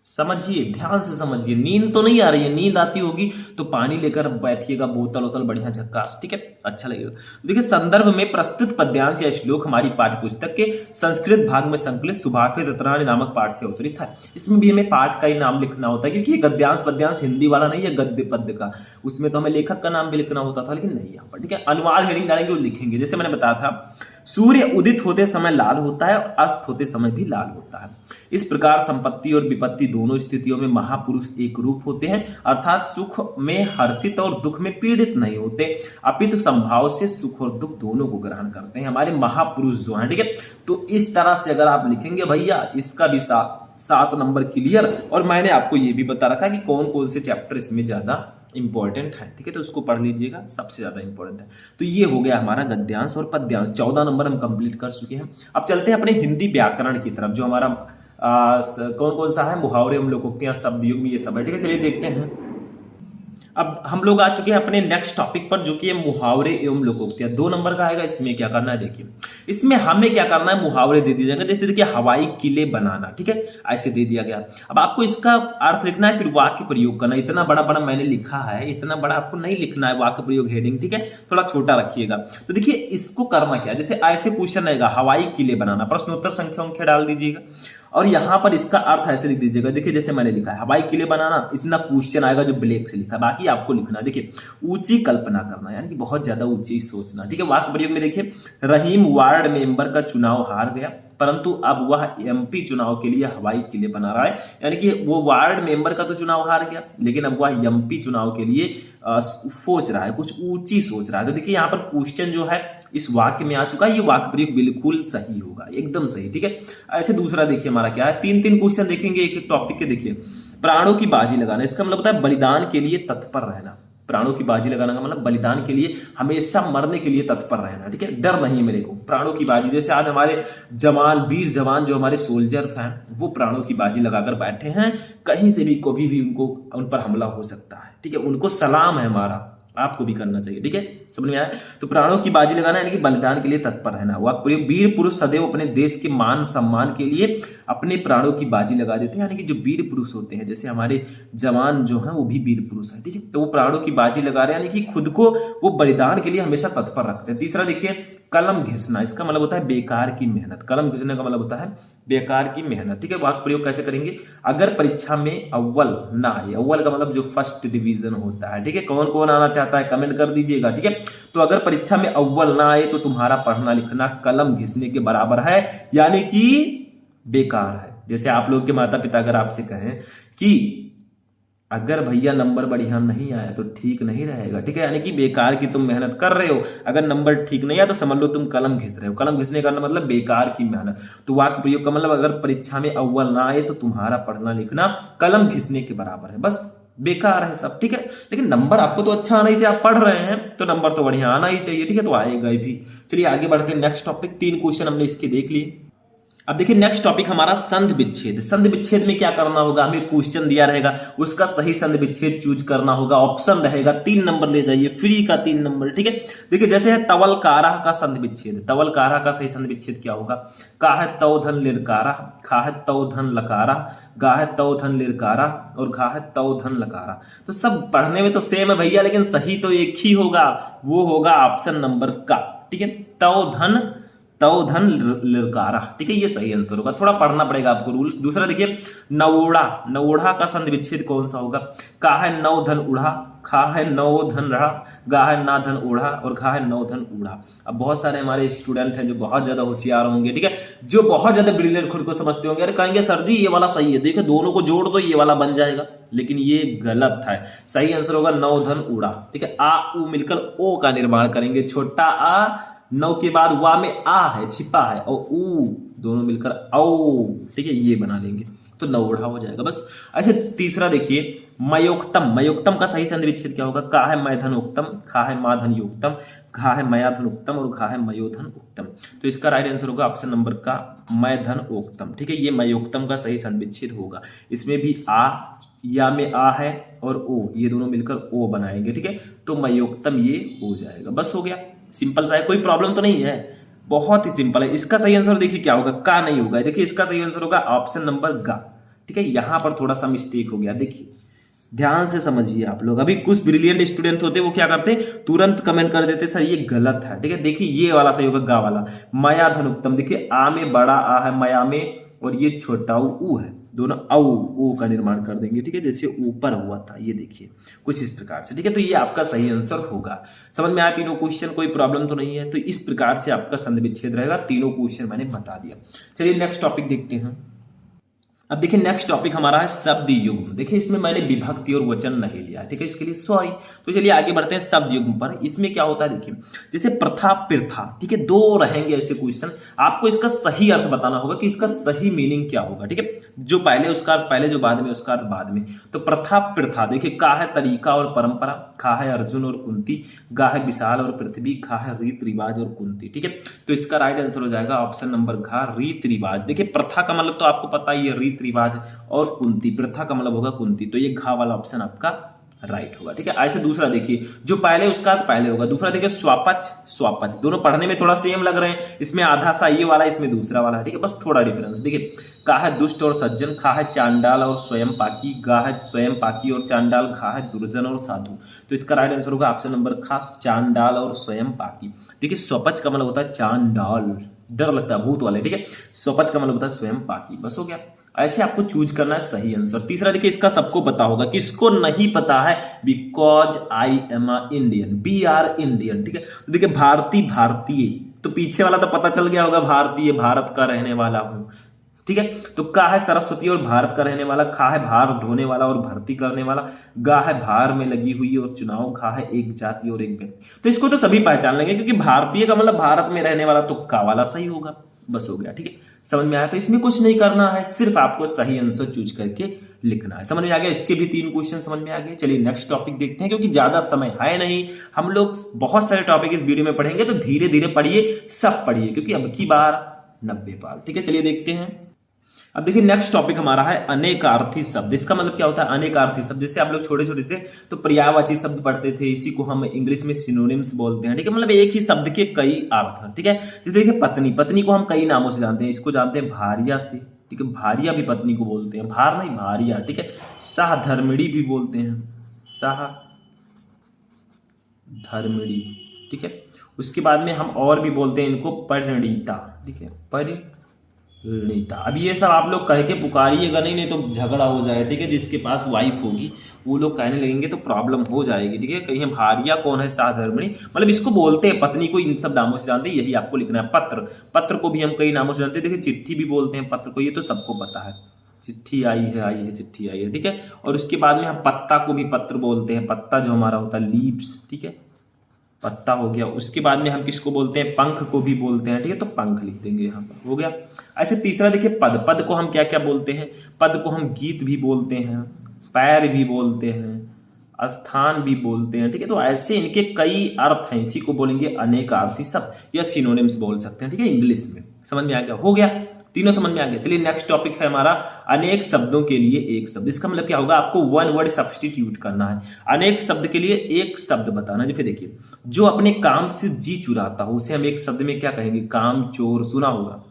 समझिए, ध्यान से समझिए। नींद तो नहीं आ रही है? नींद आती होगी तो पानी लेकर बैठिएगा, बोतल वोतल बढ़िया झक्कास। ठीक है, अच्छा लगेगा। देखिए संदर्भ में प्रस्तुत पद्यांश या श्लोक हमारी पाठ्य पुस्तक के संस्कृत भाग में संकलित सुभाषित रत्नानी नामक पाठ से अवतरित है। इसमें भी हमें पाठ का ही नाम लिखना होता है, क्योंकि ये गद्यांश पद्यांश हिंदी वाला नहीं है, गद्य पद्य का। उसमें तो हमें लेखक का नाम भी लिखना होता था, लेकिन नहीं यहाँ पर। ठीक है, अनुवाद हेडिंग डालेंगे और लिखेंगे। जैसे मैंने बताया था सूर्य उदित होते समय लाल होता है और अस्त होते समय भी लाल होता है। इस प्रकार संपत्ति और विपत्ति दोनों स्थितियों में महापुरुष एक रूप होते हैं, अर्थात सुख में हर्षित और दुख में पीड़ित नहीं होते, अपितु संभाव से सुख और दुख दोनों को ग्रहण करते हैं हमारे महापुरुष जो हैं। ठीक है, तो इस तरह से अगर आप लिखेंगे भैया, इसका भी 7 नंबर क्लियर। और मैंने आपको ये भी बता रखा कि कौन कौन से चैप्टर इसमें ज्यादा इंपॉर्टेंट है। ठीक है, तो उसको पढ़ लीजिएगा, सबसे ज्यादा इंपॉर्टेंट है। तो ये हो गया हमारा गद्यांश और पद्यांश, 14 नंबर हम कंप्लीट कर चुके हैं। अब चलते हैं अपने हिंदी व्याकरण की तरफ, जो हमारा कौन कौन सा है, मुहावरे, हम लोकोक्तियां, शब्द युग्म, ये सब है। ठीक है, चलिए देखते हैं। अब हम लोग आ चुके हैं अपने नेक्स्ट टॉपिक पर, जो कि है मुहावरे एवं लोकोक्तियां। 2 नंबर का आएगा। इसमें क्या करना है, देखिए इसमें हमें क्या करना है, मुहावरे दे दिए जाएंगे। जैसे देखिए हवाई किले बनाना, ठीक है, ऐसे दे दिया गया। अब आपको इसका अर्थ लिखना है, फिर वाक्य प्रयोग करना। इतना बड़ा बड़ा मैंने लिखा है, इतना बड़ा आपको नहीं लिखना है वाक्य प्रयोग हेडिंग, ठीक है, थोड़ा छोटा रखिएगा। तो देखिए इसको करना क्या, जैसे ऐसे क्वेश्चन रहेगा, हवाई किले बनाना, प्रश्नोत्तर संख्या डाल दीजिएगा और यहां पर इसका अर्थ ऐसे लिख दीजिएगा। देखिए जैसे मैंने लिखा है हवाई किले बनाना, इतना क्वेश्चन आएगा जो ब्लैक से लिखा है, बाकी आपको लिखना है। देखिए ऊंची कल्पना करना, यानी कि बहुत ज्यादा ऊंची सोचना। ठीक है, वाक्य प्रयोग में देखिए, रहीम वार्ड मेंबर का चुनाव हार गया, परंतु अब वह एमपी चुनाव के लिए हवाई किले बना रहा है। यानी कि वो वार्ड मेंबर का तो चुनाव हार गया, लेकिन अब वह एमपी चुनाव के लिए सोच रहा है, कुछ ऊंची सोच रहा है। तो देखिए यहाँ पर क्वेश्चन जो है इस वाक्य में आ चुका है, ये वाक्य प्रयोग बिल्कुल सही होगा, एकदम सही। ठीक है, ऐसे दूसरा देखिए हमारा क्या है, 3 क्वेश्चन देखेंगे एक एक टॉपिक के। देखिए प्राणों की बाजी लगाना, इसका मतलब होता है बलिदान के लिए तत्पर रहना। प्राणों की बाजी लगाना का मतलब बलिदान के लिए, हमेशा मरने के लिए तत्पर रहना। ठीक है, डर नहीं है मेरे को, प्राणों की बाजी। जैसे आज हमारे जवान, वीर जवान जो हमारे सोल्जर्स हैं, वो प्राणों की बाजी लगाकर बैठे हैं, कहीं से भी कभी भी उन पर हमला हो सकता है। ठीक है, उनको सलाम है हमारा, आपको भी करना चाहिए। ठीक है, समझ में आया। तो प्राणों की बाजी लगाना यानी कि बलिदान के लिए तत्पर रहना। वह वीर पुरुष सदैव अपने देश के मान सम्मान के लिए अपने प्राणों की बाजी लगा देते हैं। यानी कि जो वीर पुरुष होते हैं, जैसे हमारे जवान जो हैं वो भी वीर पुरुष हैं। ठीक है, तो वो प्राणों की बाजी लगा रहे हैं, यानी कि खुद को वो बलिदान के लिए हमेशा तत्पर रखते हैं। तीसरा देखिए, कलम घिसना, इसका मतलब होता है बेकार की मेहनत। कलम घिसने का मतलब होता है बेकार की मेहनत। ठीक है, वाक्य प्रयोग कैसे करेंगे, अगर परीक्षा में अव्वल ना आए, अव्वल का मतलब जो फर्स्ट डिवीजन होता है। ठीक है, कौन कौन आना चाहता है कमेंट कर दीजिएगा। ठीक है, तो अगर परीक्षा में अव्वल ना आए तो तुम्हारा पढ़ना लिखना कलम घिसने के बराबर है, यानी कि बेकार है। जैसे आप लोग के माता पिता अगर आपसे कहें कि अगर भैया नंबर बढ़िया नहीं आया तो ठीक नहीं रहेगा, ठीक है, यानी कि बेकार की तुम मेहनत कर रहे हो, अगर नंबर ठीक नहीं आया तो समझ लो तुम कलम घिस रहे हो। कलम घिसने का मतलब बेकार की मेहनत। तो वाक्य प्रयोग का मतलब अगर परीक्षा में अव्वल ना आए तो तुम्हारा पढ़ना लिखना कलम घिसने के बराबर है, बस बेकार है सब। ठीक है, लेकिन नंबर आपको तो अच्छा आना ही चाहिए, आप पढ़ रहे हैं तो नंबर तो बढ़िया आना ही चाहिए। ठीक है, तो आएगा भी। चलिए आगे बढ़ते हैं, नेक्स्ट टॉपिक। 3 क्वेश्चन हमने इसके देख लिए। अब देखिए नेक्स्ट टॉपिक हमारा संधि विच्छेद। संधि विच्छेद में क्या करना होगा, हमें क्वेश्चन दिया रहेगा, उसका सही संधि विच्छेद चूज करना होगा। ऑप्शन रहेगा, 3 नंबर ले जाइए, फ्री का 3 नंबर। ठीक है, देखिए जैसे है तवल कारा का संधि विच्छेद। तवल कारा का सही संधि विच्छेद क्या होगा, का है तौ धन लिरकारा, खा है तौ धन लकारा, गा है तौ धन लिरकारा और घा है तौ धन लकारा। तो सब पढ़ने में तो सेम है भैया, लेकिन सही तो एक ही होगा, वो होगा ऑप्शन नंबर का। ठीक है, तौ धन लिरकारा। ठीक है, ये सही आंसर होगा, थोड़ा पढ़ना पड़ेगा आपको रूल्स। दूसरा देखिए नवोढ़ा, नवोढ़ा का संधि विच्छेद कौन सा होगा, का है नौ धन उड़ा, खा है नौ धन रहा, गा है ना धन उड़ा और घा है नौ धन उड़ा। अब बहुत सारे हमारे स्टूडेंट हैं जो बहुत ज्यादा होशियार होंगे, ठीक है, जो बहुत ज्यादा ब्रिलियंट खुद को समझते होंगे, अरे कहेंगे सर जी ये वाला सही है, देखिए दोनों को जोड़ दो ये वाला बन जाएगा, लेकिन ये गलत है। सही आंसर होगा नौ धन उड़ा। ठीक है, आ उ मिलकर ओ का निर्माण करेंगे, छोटा आ, 9 के बाद वा में आ है, छिपा है, और ऊ दोनों मिलकर औ। ठीक है, ये बना लेंगे तो नवोढ़ा हो जाएगा बस। अच्छा तीसरा देखिए मयोक्तम। मयोक्तम का सही संधि विच्छेद क्या होगा, का है मैधन उक्तम, खा है माधन योक्तम, घा है मयाधन उक्तम और घा है मयोधन उक्तम। तो इसका राइट आंसर होगा ऑप्शन नंबर का मैधन उक्तम। ठीक है, ये मयोक्तम का सही संधि विच्छेद होगा। इसमें भी आ, या में आ है और ओ, ये दोनों मिलकर ओ बनाएंगे। ठीक है, तो मयोक्तम ये हो जाएगा, बस हो गया। सिंपल सा है, कोई प्रॉब्लम तो नहीं है, बहुत ही सिंपल है। इसका सही आंसर देखिए क्या होगा, का नहीं होगा। देखिए इसका सही आंसर होगा ऑप्शन नंबर गा। ठीक है, यहां पर थोड़ा सा मिस्टेक हो गया, देखिए ध्यान से समझिए आप लोग। अभी कुछ ब्रिलियंट स्टूडेंट होते वो क्या करते, तुरंत कमेंट कर देते सर ये गलत है। ठीक है, देखिए ये वाला सही होगा, गा वाला। मया धन उत्तम, देखिए आ में बड़ा आ है मया में और ये छोटा ऊ है, दोनों ओ का निर्माण कर देंगे, ठीक है, जैसे ऊपर हुआ था, ये देखिए कुछ इस प्रकार से, ठीक है। तो ये आपका सही आंसर होगा। समझ में आया तीनों क्वेश्चन, कोई प्रॉब्लम तो नहीं है। तो इस प्रकार से आपका संधि विच्छेद रहेगा, तीनों क्वेश्चन मैंने बता दिया। चलिए नेक्स्ट टॉपिक देखते हैं। अब देखिए नेक्स्ट टॉपिक हमारा है शब्द युग्म। देखिए इसमें मैंने विभक्ति और वचन नहीं लिया, ठीक है, इसके लिए सॉरी। तो चलिए आगे बढ़ते हैं शब्द युग्म पर। इसमें क्या होता है देखिए, जैसे प्रथा प्रथा, ठीक है, दो रहेंगे ऐसे क्वेश्चन, आपको इसका सही अर्थ बताना होगा कि इसका सही मीनिंग क्या होगा, ठीक है। जो पहले उसका अर्थ पहले, जो बाद में उसका अर्थ बाद में। तो प्रथा प्रथा देखिए, का है तरीका और परंपरा, खा है अर्जुन और कुंती, गा है विशाल और पृथ्वी, खा है रीत रिवाज और कुंती, ठीक है। तो इसका राइट आंसर हो जाएगा ऑप्शन नंबर घ, रीत रिवाज। देखिए प्रथा का मतलब तो आपको पता ही है, रीत रिवाज, और कुंती, प्रथा का मतलब होगा कुंती। तो ये घा वाला ऑप्शन आपका राइट होगा, ठीक है। ऐसे दूसरा देखिए, जो पहले उसका पहले होगा। दूसरा देखिए स्वापच स्वापच, दोनों पढ़ने में थोड़ा सेम लग रहे हैं, इसमें आधा सा ये वाला, इसमें दूसरा वाला, ठीक है, बस थोड़ा डिफरेंस। देखिए का है दुष्ट और सज्जन, खा है चांडाल और स्वयं पाकी, गा है स्वयं पाकी और चांडाल, खा है दुर्जन और साधु। तो इसका राइट आंसर होगा ऑप्शन नंबर खास, चांडाल और स्वयं पाकी। देखिए स्वपच का मतलब होता है चांडाल, डर लगता है भूत वाले, ठीक है। स्वपच का मतलब होता है स्वयं पाकी, बस हो गया। ऐसे आपको चूज करना है सही आंसर। तीसरा देखिए, इसका सबको पता होगा, किसको नहीं पता है, because I am a Indian, we are Indian, ठीक है। तो देखिए भारती भारतीय, तो पीछे वाला तो पता चल गया होगा, भारतीय भारत का रहने वाला हूं, ठीक है। तो का है सरस्वती और भारत का रहने वाला, खा है भार ढोने वाला और भर्ती करने वाला, गा है भार में लगी हुई और चुनाव, खा है एक जाति और एक व्यक्ति। तो इसको तो सभी पहचान लेंगे, क्योंकि भारतीय का मतलब भारत में रहने वाला, तो का वाला सही होगा, बस हो गया, ठीक है। समझ में आया। तो इसमें कुछ नहीं करना है, सिर्फ आपको सही आंसर चूज करके लिखना है। समझ में आ गया, इसके भी 3 क्वेश्चन समझ में आ गए। चलिए नेक्स्ट टॉपिक देखते हैं, क्योंकि ज्यादा समय है नहीं, हम लोग बहुत सारे टॉपिक इस वीडियो में पढ़ेंगे, तो धीरे धीरे पढ़िए, सब पढ़िए, क्योंकि अब की बार 90 पार, ठीक है। चलिए देखते हैं। अब देखिए नेक्स्ट टॉपिक हमारा है अनेकार्थी शब्द। इसका मतलब क्या होता है अनेकार्थी शब्द? जैसे आप लोग छोटे छोटे थे तो पर्यायवाची शब्द पढ़ते थे, इसी को हम इंग्लिश में सिनोनिम्स बोलते हैं, ठीक है। मतलब एक ही शब्द के कई अर्थ हैं, ठीक है। जैसे देखिए पत्नी, पत्नी को हम कई नामों से जानते हैं, इसको जानते हैं भारिया से, ठीक है, भारिया भी पत्नी को बोलते हैं, भार नहीं भारिया, ठीक है। शाह धर्मिणी भी बोलते हैं, शाह धर्मिणी, ठीक है। उसके बाद में हम और भी बोलते हैं इनको परिणीता, ठीक है, परिणीता। अब ये सब आप लोग कह के पुकारिएगा नहीं तो झगड़ा हो जाए, ठीक है। जिसके पास वाइफ होगी वो लोग कहने लगेंगे तो प्रॉब्लम हो जाएगी, ठीक है। कहीं भारिया कौन है, शाह धर्मिणी, मतलब इसको बोलते हैं, पत्नी को इन सब नामों से जानते हैं, यही आपको लिखना है। पत्र, पत्र को भी हम कई नामों से जानते हैं, देखिए चिट्ठी भी बोलते हैं पत्र को, ये तो सबको पता है, चिट्ठी आई है चिट्ठी आई है, ठीक है। और उसके बाद में हम पत्ता को भी पत्र बोलते हैं, पत्ता जो हमारा होता है लीव्स, ठीक है, पत्ता हो गया। उसके बाद में हम किसको बोलते हैं, पंख को भी बोलते हैं, ठीक है, तो पंख लिख देंगे यहाँ पर, हो गया। ऐसे तीसरा देखिए पद, पद को हम क्या क्या बोलते हैं, पद को हम गीत भी बोलते हैं, पैर भी बोलते हैं, स्थान भी बोलते हैं, ठीक है। तो ऐसे इनके कई अर्थ हैं, इसी को बोलेंगे अनेकार्थी शब्द या सिनोनिम्स बोल सकते हैं, ठीक है, इंग्लिश में। समझ में आ गया, हो गया, तीनों समझ में आ गया। चलिए नेक्स्ट टॉपिक है हमारा अनेक शब्दों के लिए एक शब्द। इसका मतलब क्या होगा, आपको वन वर्ड सब्स्टिट्यूट करना है, अनेक शब्द के लिए एक शब्द बताना। जैसे देखिए, जो अपने काम से जी चुराता हो उसे हम एक शब्द में क्या कहेंगे, काम चोर, सुना होगा,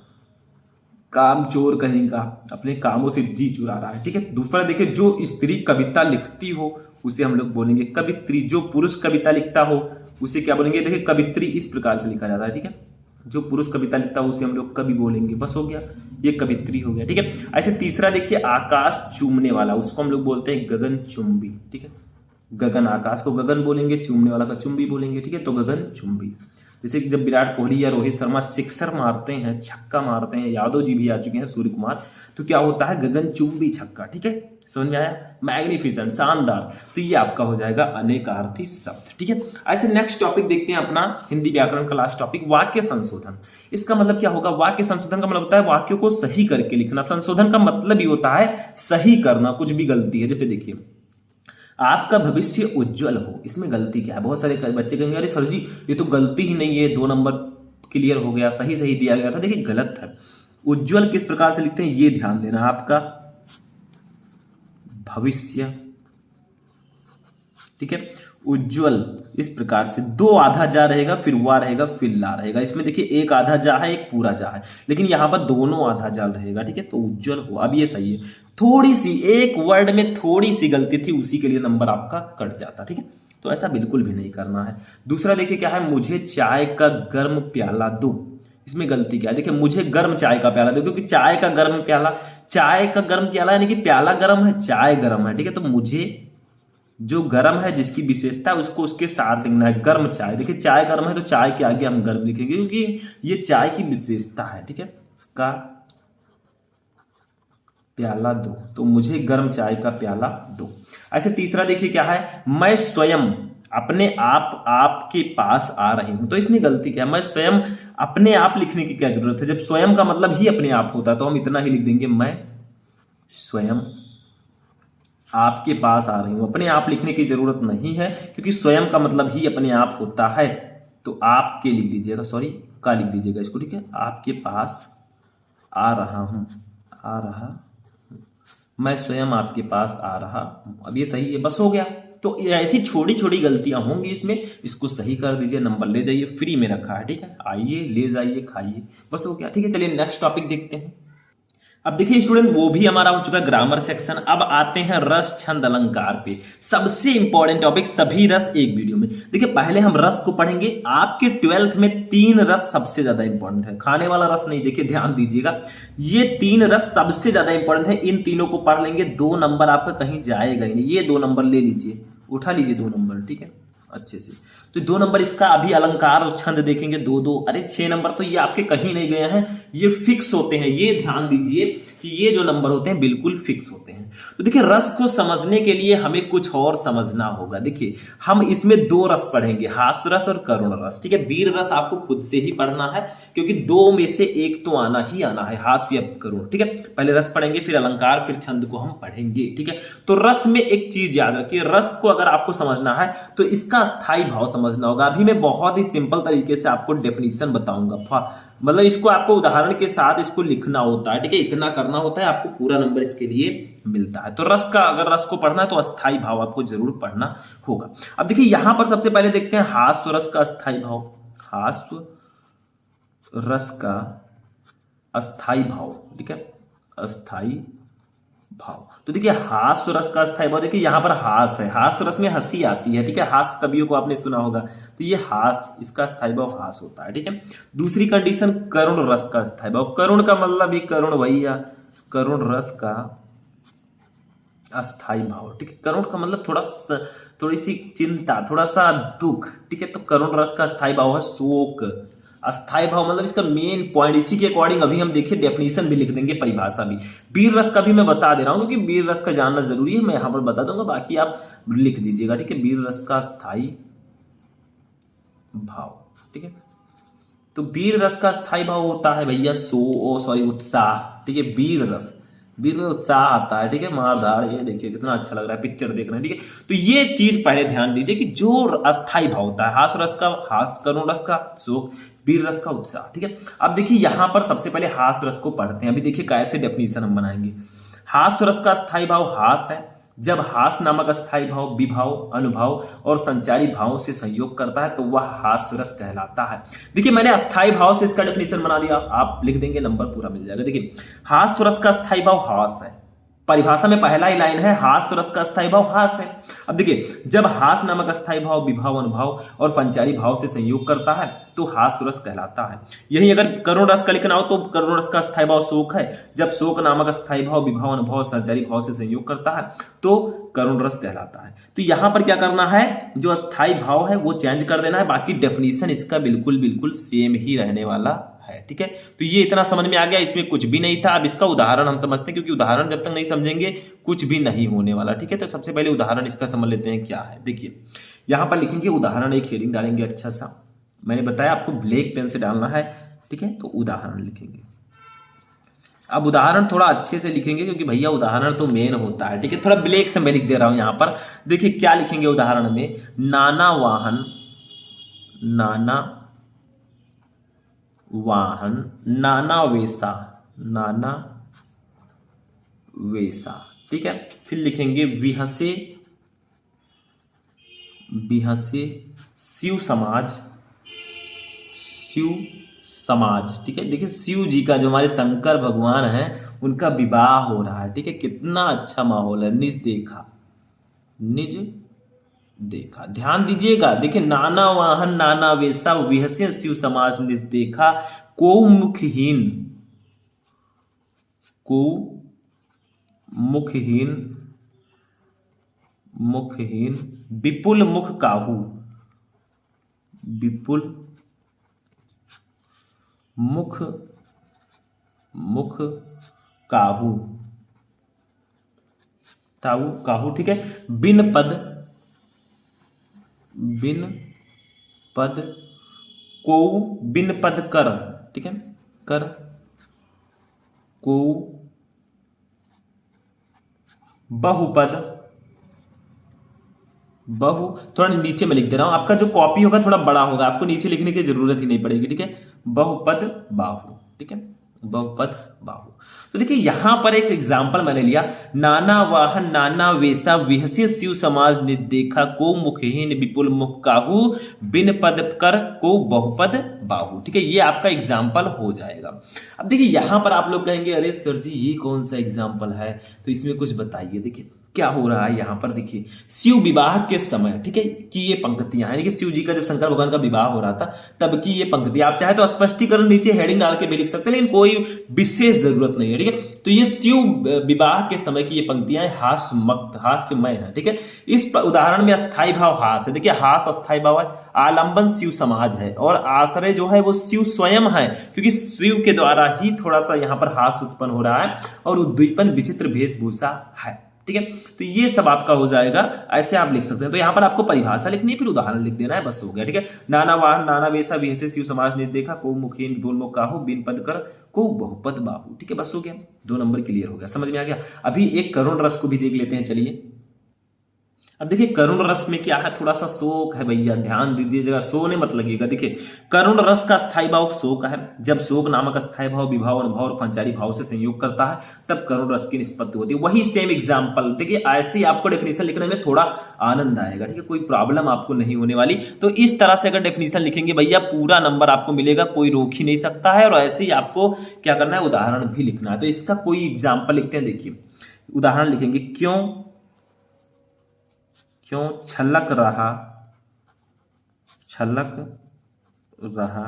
काम चोर कहेंगे, अपने कामों से जी चुरा रहा है, ठीक है। दूसरा देखिए, जो स्त्री कविता लिखती हो उसे हम लोग बोलेंगे कवित्री, जो पुरुष कविता लिखता हो उसे क्या बोलेंगे, देखिए कवित्री इस प्रकार से लिखा जाता है, ठीक है। जो पुरुष कविता लिखता है उसे हम लोग कवि बोलेंगे, बस हो गया, ये कवित्री हो गया, ठीक है। ऐसे तीसरा देखिए, आकाश चूमने वाला, उसको हम लोग बोलते हैं गगन चुंबी, ठीक है। गगन, आकाश को गगन बोलेंगे, चूमने वाला का चुंबी बोलेंगे, ठीक है, तो गगन चुंबी। जैसे जब विराट कोहली या रोहित शर्मा सिक्सर मारते हैं, छक्का मारते हैं, यादव जी भी आ चुके हैं, सूर्य कुमार, तो क्या होता है, गगन चुंबी छक्का, ठीक है। समझ में आया, मैग्निफिसेंट, शानदार। तो ये आपका हो जाएगा अनेकार्थी शब्द, ठीक है। ऐसे नेक्स्ट टॉपिक देखते हैं अपना हिंदी व्याकरण का लास्ट टॉपिक, वाक्य संशोधन। इसका मतलब क्या होगा, वाक्य संशोधन का मतलब होता है वाक्यों को सही करके लिखना। संशोधन का मतलब ही होता है सही करना, कुछ भी गलती है। जैसे देखिए, आपका भविष्य उज्जवल हो, इसमें गलती क्या है, बहुत सारे बच्चे कहेंगे अरे सर जी ये तो गलती ही नहीं है, 2 नंबर क्लियर हो गया, सही सही दिया गया था। देखिए गलत है, उज्जवल किस प्रकार से लिखते हैं ये ध्यान देना, आपका भविष्य, ठीक है, उज्जवल इस प्रकार से, 2 आधा जा रहेगा, फिर वा रहेगा, फिर ला रहेगा। इसमें देखिए एक आधा जा है, एक पूरा जा है, लेकिन यहां पर दोनों आधा जा रहेगा, ठीक है, तो उज्जवल हो। अब ये सही है, थोड़ी सी एक वर्ड में थोड़ी सी गलती थी, उसी के लिए नंबर आपका कट जाता, ठीक है। तो ऐसा बिल्कुल भी नहीं करना है। दूसरा देखिए क्या है, मुझे चाय का गर्म प्याला दो, इसमें गलती क्या है? देखिए, मुझे गर्म चाय का प्याला दो, क्योंकि चाय का गर्म प्याला यानी कि प्याला गर्म है, चाय गर्म है, ठीक है। तो मुझे जो गर्म है जिसकी विशेषता है उसको उसके साथ लिखना है, गर्म चाय। देखिए, चाय गर्म है तो चाय के आगे हम गर्म लिखेंगे, क्योंकि ये चाय की विशेषता है, ठीक है। का प्याला दो, तो मुझे गर्म चाय का प्याला दो। ऐसे तीसरा देखिए क्या है, मैं स्वयं अपने आप आपके पास आ रही हूं। तो इसमें गलती क्या है? मैं स्वयं अपने आप लिखने की क्या जरूरत है? जब स्वयं का मतलब ही अपने आप होता है तो हम इतना ही लिख देंगे, मैं स्वयं आपके पास आ रही हूं। अपने आप लिखने की जरूरत नहीं है, क्योंकि स्वयं का मतलब ही अपने आप होता है। तो आपके लिख दीजिएगा, सॉरी का लिख दीजिएगा इसको, ठीक है। आपके पास आ रहा हूं, आ रहा, मैं स्वयं आपके पास आ रहा हूं। अब ये सही है, बस हो गया। तो ऐसी छोटी छोटी गलतियां होंगी इसमें, इसको सही कर दीजिए, नंबर ले जाइए, फ्री में रखा है, ठीक है। आइए, ले जाइए, खाइए, बस हो गया, ठीक है। चलिए नेक्स्ट टॉपिक देखते हैं। अब देखिए स्टूडेंट, वो भी हमारा हो चुका है ग्रामर सेक्शन। अब आते हैं रस, छंद, अलंकार पे। सबसे इंपॉर्टेंट टॉपिक, सभी रस एक वीडियो में। देखिए, पहले हम रस को पढ़ेंगे। आपके 12th में 3 रस सबसे ज्यादा इंपॉर्टेंट है, खाने वाला रस नहीं। देखिए ध्यान दीजिएगा, ये 3 रस सबसे ज्यादा इंपॉर्टेंट है। इन तीनों को पढ़ लेंगे, 2 नंबर आपका कहीं जाएगा ही नहीं। ये 2 नंबर ले लीजिए, उठा लीजिए 2 नंबर, ठीक है, अच्छे से। तो 2 नंबर इसका। अभी अलंकार और छंद देखेंगे 2-2, अरे 6 नंबर तो ये आपके कहीं नहीं गए हैं, ये फिक्स होते हैं। ये ध्यान दीजिए कि ये जो नंबर होते हैं बिल्कुल फिक्स होते हैं। तो देखिए, रस को समझने के लिए हमें कुछ और समझना होगा। देखिए, हम इसमें 2 रस पढ़ेंगे, हास्य रस और करुण रस, ठीक है। वीर रस आपको खुद से ही पढ़ना है, क्योंकि 2 में से एक तो आना ही आना है, हास्य या करुण, ठीक है। पहले रस पढ़ेंगे, फिर अलंकार, फिर छंद को हम पढ़ेंगे, ठीक है। तो रस में एक चीज याद रखिए, रस को अगर आपको समझना है तो इसका स्थायी भाव समझना होगा। अभी मैं बहुत ही सिंपल तरीके से आपको डेफिनेशन बताऊंगा, मतलब इसको आपको उदाहरण के साथ इसको लिखना होता है, ठीक है। इतना करना होता है, आपको पूरा नंबर इसके लिए मिलता है। तो रस का, अगर रस को पढ़ना है तो अस्थाई भाव आपको जरूर पढ़ना होगा। अब देखिए, यहां पर सबसे पहले देखते हैं हास्य रस का अस्थाई भाव। हास्य रस का अस्थाई भाव, ठीक है, अस्थाई भाव। तो देखिए, हास्य रस का अस्थाई भाव, देखिए यहां पर हास है, हास्य रस में हंसी आती है, ठीक है। हास्य कवियों को आपने सुना होगा, तो ये हास, इसका अस्थाई भाव हास होता है, ठीक है। दूसरी कंडीशन, करुण रस का अस्थाई भाव। करुण का मतलब ही करुण भैया, करुण रस का अस्थाई भाव, ठीक है। करुण का मतलब थोड़ी सी चिंता, थोड़ा सा दुख, ठीक है। तो करुण रस का अस्थाई भाव है शोक। अस्थाई भाव मतलब इसका मेन पॉइंट, इसी के अकॉर्डिंग अभी हम देखिए डेफिनेशन भी लिख देंगे, परिभाषा भी। वीर रस का भी मैं बता दे रहा हूं, क्योंकि वीर रस का जानना जरूरी है, मैं यहां पर बता दूंगा, बाकी आप लिख दीजिएगा, ठीक है। वीर रस का अस्थाई भाव, ठीक है। तो वीर रस का अस्थाई भाव होता है भैया उत्साह, ठीक है। वीर रस, वीर में उत्साह आता है, ठीक है। मारधार, ये देखिए कितना अच्छा लग रहा है, पिक्चर देख रहे हैं, ठीक है। तो ये चीज पहले ध्यान दीजिए कि जो अस्थाई भाव होता है, हास रस का हास, करुण रस का शोक, वीर रस का उत्साह, ठीक है। अब देखिए, यहां पर सबसे पहले हास रस को पढ़ते हैं। अभी देखिए कैसे डेफिनेशन हम बनाएंगे। हास रस का अस्थाई भाव हास है, जब हास नामक अस्थाई भाव विभाव, अनुभाव और संचारी भावों से संयोग करता है तो वह हास्य रस कहलाता है। देखिए, मैंने अस्थाई भाव से इसका डेफिनेशन बना दिया, आप लिख देंगे, नंबर पूरा मिल जाएगा। देखिए, हास्य रस का अस्थाई भाव हास है, परिभाषा में पहला ही लाइन है, हास्य रस का अस्थाई भाव हास है। अब देखिए, जब हास नामक अस्थाई भाव विभाव, अनुभाव और संचारी भाव से संयोग करता है तो हास्य रस कहलाता है। यही अगर करुण रस का लिखना हो तो करुण रस का अस्थाई भाव शोक है, जब शोक नामक अस्थाई भाव विभाव, अनुभाव, संचारी भाव से संयोग करता है तो करुण रस कहलाता है। तो यहां पर क्या करना है, जो अस्थाई भाव है वो चेंज कर देना है, बाकी डेफिनेशन इसका बिल्कुल बिल्कुल सेम ही रहने वाला है, ठीक है। तो ये इतना समझ में आ गया, इसमें कुछ भी नहीं था। अब इसका उदाहरण हम समझते हैं, क्योंकि उदाहरण जब तक नहीं समझेंगे कुछ भी नहीं होने वाला, ठीक है। तो सबसे पहले उदाहरण इसका समझ लेते हैं क्या है। देखिए, यहां पर लिखेंगे उदाहरण, एक हेडिंग डालेंगे अच्छा सा, मैंने बताया आपको ब्लैक पेन से डालना है, ठीक है। तो उदाहरण लिखेंगे। अब उदाहरण थोड़ा अच्छे से लिखेंगे, क्योंकि भैया उदाहरण तो मेन होता है, ठीक है। थोड़ा ब्लैक से मैं लिख दे रहा हूं यहां पर। देखिए क्या लिखेंगे उदाहरण में, नाना वाहन, नाना वाहन, नाना वेशा, नाना वेशा, ठीक है। फिर लिखेंगे विहसे, विहसे शिव समाज, शिव समाज, ठीक है। देखिए, शिव जी का, जो हमारे शंकर भगवान हैं, उनका विवाह हो रहा है, ठीक है। कितना अच्छा माहौल है, निज देखा, निज देखा, ध्यान दीजिएगा। देखिए, नाना वाहन, नाना वेशा, विहसे शिव समाज, निज देखा, को मुखहीन, को मुखहीन, मुखहीन विपुल मुख काहू, विपुल मुख, मुख काहू, काहू काहू, ठीक है। बिन पद, बिन पद को, बिन पद कर, ठीक है, कर को बहुपद, बहु, थोड़ा नीचे में लिख दे रहा हूं, आपका जो कॉपी होगा थोड़ा बड़ा होगा, आपको नीचे लिखने की जरूरत ही नहीं पड़ेगी, ठीक है। बहुपद बाहु, ठीक है, बहुपद बाहु। तो देखिए यहां पर एक एग्जाम्पल मैंने लिया, नाना वाहन नाना वेशा विहसे शिव समाज ने देखा, को मुखहीन विपुल मुख काहू, बिन पद कर को बहुपद बाहु, ठीक है। ये आपका एग्जाम्पल हो जाएगा। अब देखिए यहां पर आप लोग कहेंगे अरे सर जी ये कौन सा एग्जाम्पल है, तो इसमें कुछ बताइए। देखिए क्या हो रहा है यहां पर, देखिए शिव विवाह के समय, ठीक है, कि ये पंक्तियां हैं, शिव जी का जब शंकर भगवान का विवाह हो रहा था तब की ये पंक्तियां, आप चाहे तो स्पष्टीकरण नीचे हेडिंग डाल के भी लिख सकते हैं, लेकिन कोई विशेष जरूरत नहीं है, ठीक है। तो ये शिव विवाह के समय की ये पंक्तियां हास्यमय है, ठीक है। इस उदाहरण में अस्थाई भाव हास है, देखिए हास अस्थाई भाव है, आलंबन शिव समाज है और आश्रय जो है वो शिव स्वयं है, क्योंकि शिव के द्वारा ही थोड़ा सा यहां पर हास उत्पन्न हो रहा है, और उद्दीपन विचित्र वेशभूषा है, ठीक है। तो ये सब आपका हो जाएगा, ऐसे आप लिख सकते हैं। तो यहां पर आपको परिभाषा लिखनी है, फिर उदाहरण लिख देना है, बस हो गया, ठीक है। नाना वाहन नाना वेशा विहसे शिव समाज ने देखा, को मुखहीन विपुल मुख काहू, बिन पद कर को बहुपद बाहु, ठीक है, बस हो गया, 2 नंबर क्लियर हो गया, समझ में आ गया। अभी एक करुण रस को भी देख लेते हैं, चलिए। अब देखिए करुण रस में क्या है, थोड़ा सा शोक है भैया, ध्यान दीजिएगा, सोने मत लगिएगा। देखिए करुण रस का स्थायी भाव शोक है, जब शोक नामक स्थायी भाव विभाव अनुभव और पंचारी भाव से संयोग करता है तब करुण रस की निष्पत्ति होती है। वही सेम एग्जाम्पल, देखिए ऐसे ही आपको डेफिनेशन लिखने में थोड़ा आनंद आएगा, ठीक है, कोई प्रॉब्लम आपको नहीं होने वाली। तो इस तरह से अगर डेफिनेशन लिखेंगे भैया पूरा नंबर आपको मिलेगा, कोई रोक ही नहीं सकता है। और ऐसे ही आपको क्या करना है, उदाहरण भी लिखना है। तो इसका कोई एग्जाम्पल लिखते हैं, देखिए उदाहरण लिखेंगे, क्यों छलक रहा, छलक रहा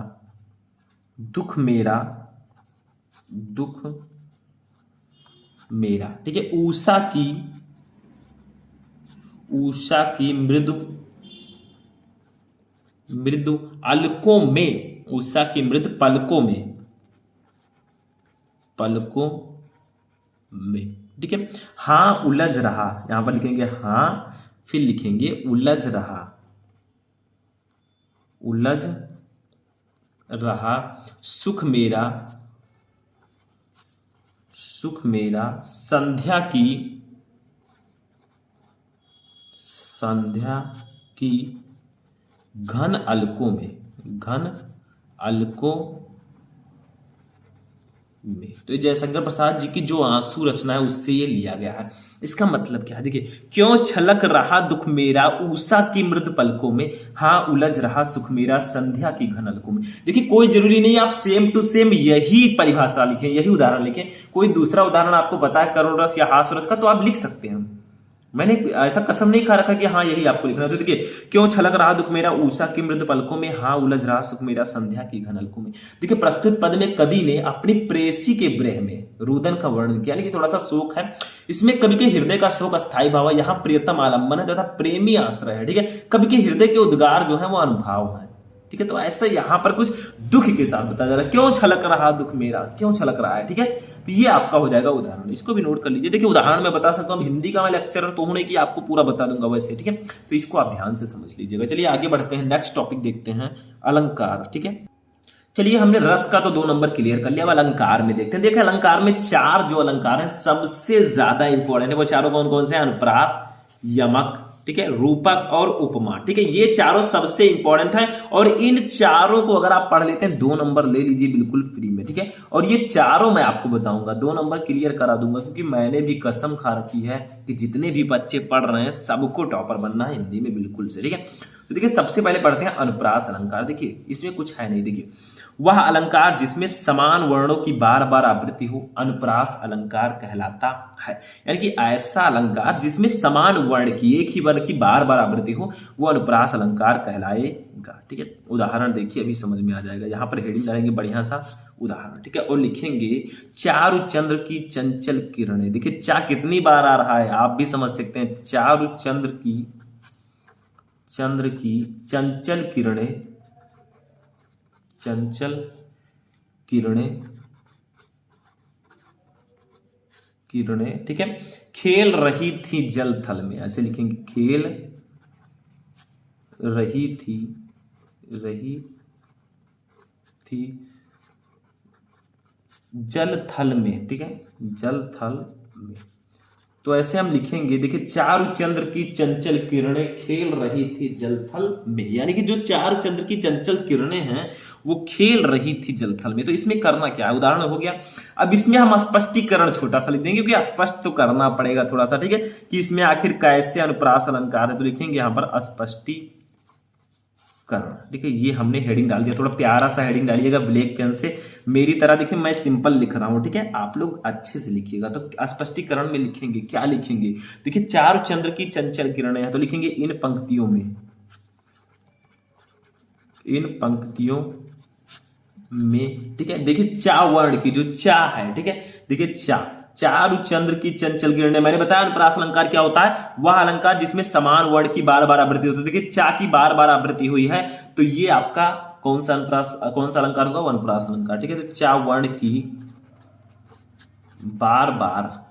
दुख मेरा, दुख मेरा, ठीक है। उषा की मृदु, मृदु अलकों में, उषा की मृदु पलकों में, पलकों में, ठीक है। हाँ उलझ रहा, यहां पर लिखेंगे हाँ, फिर लिखेंगे उलझ रहा, उलझ रहा सुख मेरा, सुख मेरा संध्या की, संध्या की घन अलकों में, घन अलकों में। तो जयशंकर प्रसाद जी की जो आंसू रचना है उससे ये लिया गया है। इसका मतलब क्या है, देखिए क्यों छलक रहा दुख मेरा उषा की मृदु पलकों में, हाँ उलझ रहा सुख मेरा संध्या की घन अलकों में। देखिए कोई जरूरी नहीं आप सेम टू सेम यही परिभाषा लिखें, यही उदाहरण लिखें, कोई दूसरा उदाहरण आपको पता है करुण रस या हास्य रस का तो आप लिख सकते हैं। मैंने ऐसा कसम नहीं खा रखा कि हाँ यही आपको लिखना है। तो देखिए क्यों छलक रहा दुख मेरा उषा की मृदु पलकों में, हाँ उलझ रहा सुख मेरा संध्या की घन अलकों में। देखिए प्रस्तुत पद में कवि ने अपनी प्रेयसी के विरह में रुदन का वर्णन किया, लेकिन थोड़ा सा शोक है इसमें। कवि के हृदय का शोक अस्थायी भाव है, यहाँ प्रियतम आलम्बन है तथा प्रेमी आश्रय है, ठीक है। कवि के हृदय के उद्गार जो है वो अनुभाव है, ठीक है। तो ऐसा यहाँ पर कुछ दुख के साथ बताया जा रहा है, क्यों छलक रहा दुख मेरा, क्यों छलक रहा है, ठीक है। तो ये आपका हो जाएगा उदाहरण, इसको भी नोट कर लीजिए। देखिए उदाहरण मैं बता सकता हूँ, हिंदी का मैं लेक्चरर तो हूं नहीं कि आपको पूरा बता दूंगा वैसे, ठीक है। तो इसको आप ध्यान से समझ लीजिएगा। चलिए आगे बढ़ते हैं, नेक्स्ट टॉपिक देखते हैं, अलंकार, ठीक है। चलिए हमने रस का तो 2 नंबर क्लियर कर लिया, अब अलंकार में देखते हैं। देखिए अलंकार में 4 जो अलंकार हैं सबसे ज्यादा इंपॉर्टेंट है, वो चारों कौन कौन से हैं, अनुप्रास, यमक, ठीक है, रूपक और उपमा, ठीक है। ये चारों सबसे इंपॉर्टेंट है और इन चारों को अगर आप पढ़ लेते हैं 2 नंबर ले लीजिए बिल्कुल फ्री में, ठीक है। और ये चारों मैं आपको बताऊंगा, 2 नंबर क्लियर करा दूंगा, क्योंकि मैंने भी कसम खा रखी है कि जितने भी बच्चे पढ़ रहे हैं सबको टॉपर बनना है हिंदी में बिल्कुल से, ठीक है। तो देखिए सबसे पहले पढ़ते हैं अनुप्रास अलंकार। देखिए इसमें कुछ है नहीं। देखिए वह अलंकार जिसमें समान वर्णों की बार बार आवृत्ति हो अनुप्रास अलंकार कहलाता है। यानी कि ऐसा अलंकार जिसमें समान वर्ण की, एक ही वर्ण की बार बार आवृत्ति हो, वो अनुप्रास अलंकार कहलाएगा। ठीक है, उदाहरण देखिए अभी समझ में आ जाएगा। यहाँ पर हेडिंग डालेंगे बढ़िया सा उदाहरण। ठीक है, और लिखेंगे चारु चंद्र की चंचल किरणें। देखिए चा कितनी बार आ रहा है आप भी समझ सकते हैं। चारु चंद्र की चंचल किरणें, चंचल किरणें, ठीक है, खेल रही थी जल थल में। ऐसे लिखेंगे, खेल रही थी जल थल में। ठीक है, जल थल में। तो ऐसे हम लिखेंगे। देखिए चारु चंद्र की चंचल किरणें खेल रही थी जलथल में, यानी कि जो चारु चंद्र की चंचल किरणें हैं वो खेल रही थी जलथल में। तो इसमें करना क्या है, उदाहरण हो गया। अब इसमें हम स्पष्टीकरण छोटा सा लिख देंगे क्योंकि स्पष्ट तो करना पड़ेगा थोड़ा सा। ठीक है, कि इसमें आखिर कैसे अनुप्रास अलंकार है, तो लिखेंगे यहां पर स्पष्टीकरण। ठीक है, ये हमने हेडिंग डाल दिया। थोड़ा प्यारा सा हेडिंग डालिएगा ब्लैक पेन से, मेरी तरह। देखिए मैं सिंपल लिख रहा हूं, ठीक है, आप लोग अच्छे से लिखिएगा। तो स्पष्टीकरण में लिखेंगे, क्या लिखेंगे, देखिए चारु चंद्र की चंचल किरणें हैं, तो लिखेंगे इन पंक्तियों में। ठीक है, देखिए चा वर्ण की जो चा है, ठीक है, देखिए चारु चंद्र की चंचल किरणें। मैंने बताया अनुप्रास अलंकार क्या होता है, वह अलंकार जिसमें समान वर्ण की बार बार आवृत्ति होती है। देखिए चा की बार बार आवृत्ति हुई है, तो ये आपका कौन सा अलंकार होगा, वो अनुप्रास अलंकार। ठीक है, तो चा वर्ण की बार बार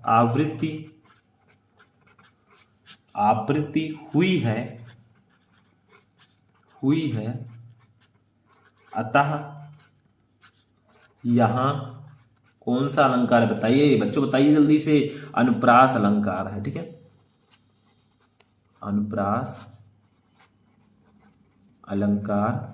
आवृत्ति हुई है, अतः यहां कौन सा अलंकार है, बताइए बच्चों, बताइए जल्दी से। अनुप्रास अलंकार है। ठीक है, अनुप्रास अलंकार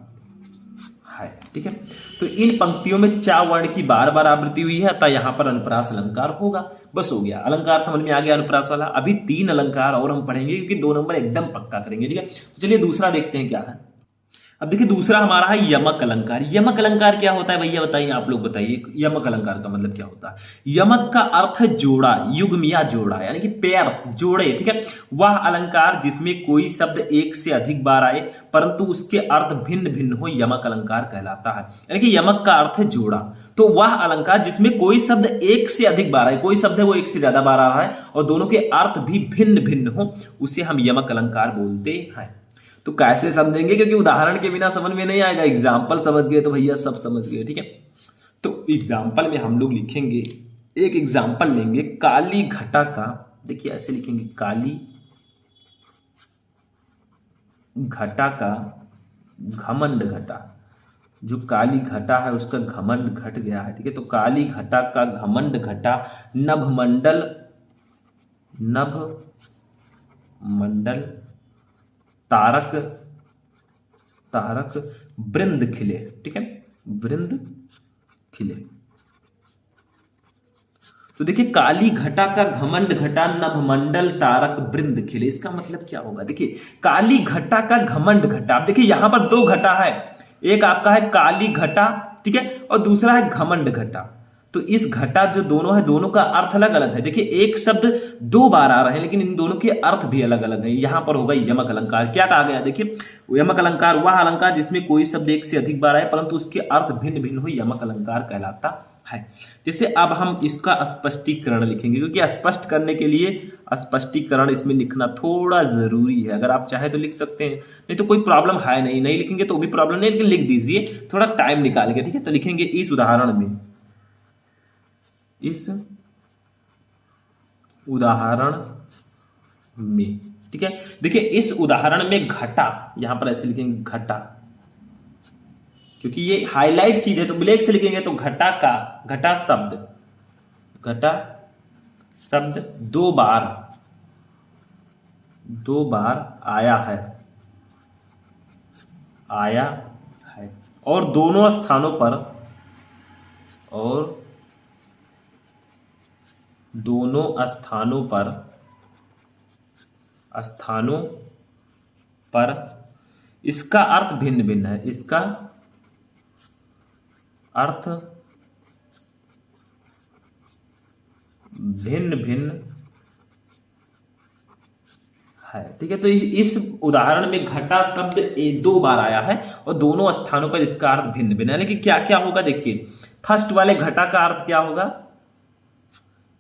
है। ठीक है, तो इन पंक्तियों में चा वर्ण की बार बार आवृत्ति हुई है, अतः यहां पर अनुप्रास अलंकार होगा। बस हो गया, अलंकार समझ में आ गया अनुप्रास वाला। अभी 3 अलंकार और हम पढ़ेंगे क्योंकि 2 नंबर एकदम पक्का करेंगे। ठीक है, तो चलिए दूसरा देखते हैं क्या है। अब देखिए दूसरा हमारा है यमक अलंकार। यमक अलंकार क्या होता है भैया, बताइए, आप लोग बताइए, यमक अलंकार का मतलब क्या होता है। यमक का अर्थ है जोड़ा, युग्म या जोड़ा, यानी कि पेयर्स, जोड़े। ठीक है, वह अलंकार जिसमें कोई शब्द एक से अधिक बार आए परंतु उसके अर्थ भिन्न भिन्न हो, यमक अलंकार कहलाता है। यानी कि यमक का अर्थ है जोड़ा, तो वह अलंकार जिसमें कोई शब्द एक से अधिक बार आए, कोई शब्द है वो एक से ज्यादा बार आ रहा है और दोनों के अर्थ भी भिन्न भिन्न हो, उसे हम यमक अलंकार बोलते हैं। तो कैसे समझेंगे, क्योंकि उदाहरण के बिना समझ में नहीं आएगा। एग्जाम्पल समझ गए तो भैया सब समझ गए। ठीक है, तो एग्जाम्पल में हम लोग लिखेंगे, एक एग्जाम्पल लेंगे काली घटा का। देखिए ऐसे लिखेंगे, काली घटा का घमंड घटा। जो काली घटा है उसका घमंड घट गया है। ठीक है, तो काली घटा का घमंड घटा, नभ मंडल तारक वृंद खिले। ठीक है, वृंद खिले। तो देखिए काली घटा का घमंड घटा, नभ मंडल तारक वृंद खिले, इसका मतलब क्या होगा। देखिए काली घटा का घमंड घटा, अब देखिए यहां पर 2 घटा है, एक आपका है काली घटा, ठीक है, और दूसरा है घमंड घटा। तो इस घटा जो दोनों है, दोनों का अर्थ अलग अलग है। देखिए एक शब्द 2 बार आ रहे हैं लेकिन इन दोनों के अर्थ भी अलग अलग हैं। यहां पर होगा यमक अलंकार। क्या कहा गया, देखिए यमक अलंकार वह अलंकार जिसमें कोई शब्द एक से अधिक बार आए परंतु उसके अर्थ भिन्न भिन्न हो, यमक अलंकार कहलाता है। जैसे अब हम इसका स्पष्टीकरण लिखेंगे, क्योंकि स्पष्ट करने के लिए स्पष्टीकरण इसमें लिखना थोड़ा जरूरी है। अगर आप चाहे तो लिख सकते हैं, नहीं तो कोई प्रॉब्लम है नहीं लिखेंगे तो भी प्रॉब्लम नहीं, लेकिन लिख दीजिए थोड़ा टाइम निकाल के। ठीक है, तो लिखेंगे इस उदाहरण में, ठीक है, देखिए इस उदाहरण में घटा, यहां पर ऐसे लिखेंगे घटा, क्योंकि ये हाईलाइट चीज है तो ब्लैक से लिखेंगे। तो घटा शब्द 2 बार आया है और दोनों स्थानों पर स्थानों पर इसका अर्थ भिन्न भिन्न है, इसका अर्थ भिन्न भिन्न है। ठीक है, तो इस उदाहरण में घटा शब्द 2 बार आया है और दोनों स्थानों पर इसका अर्थ भिन्न भिन्न है। यानी कि क्या क्या होगा देखिए, फर्स्ट वाले घटा का अर्थ क्या होगा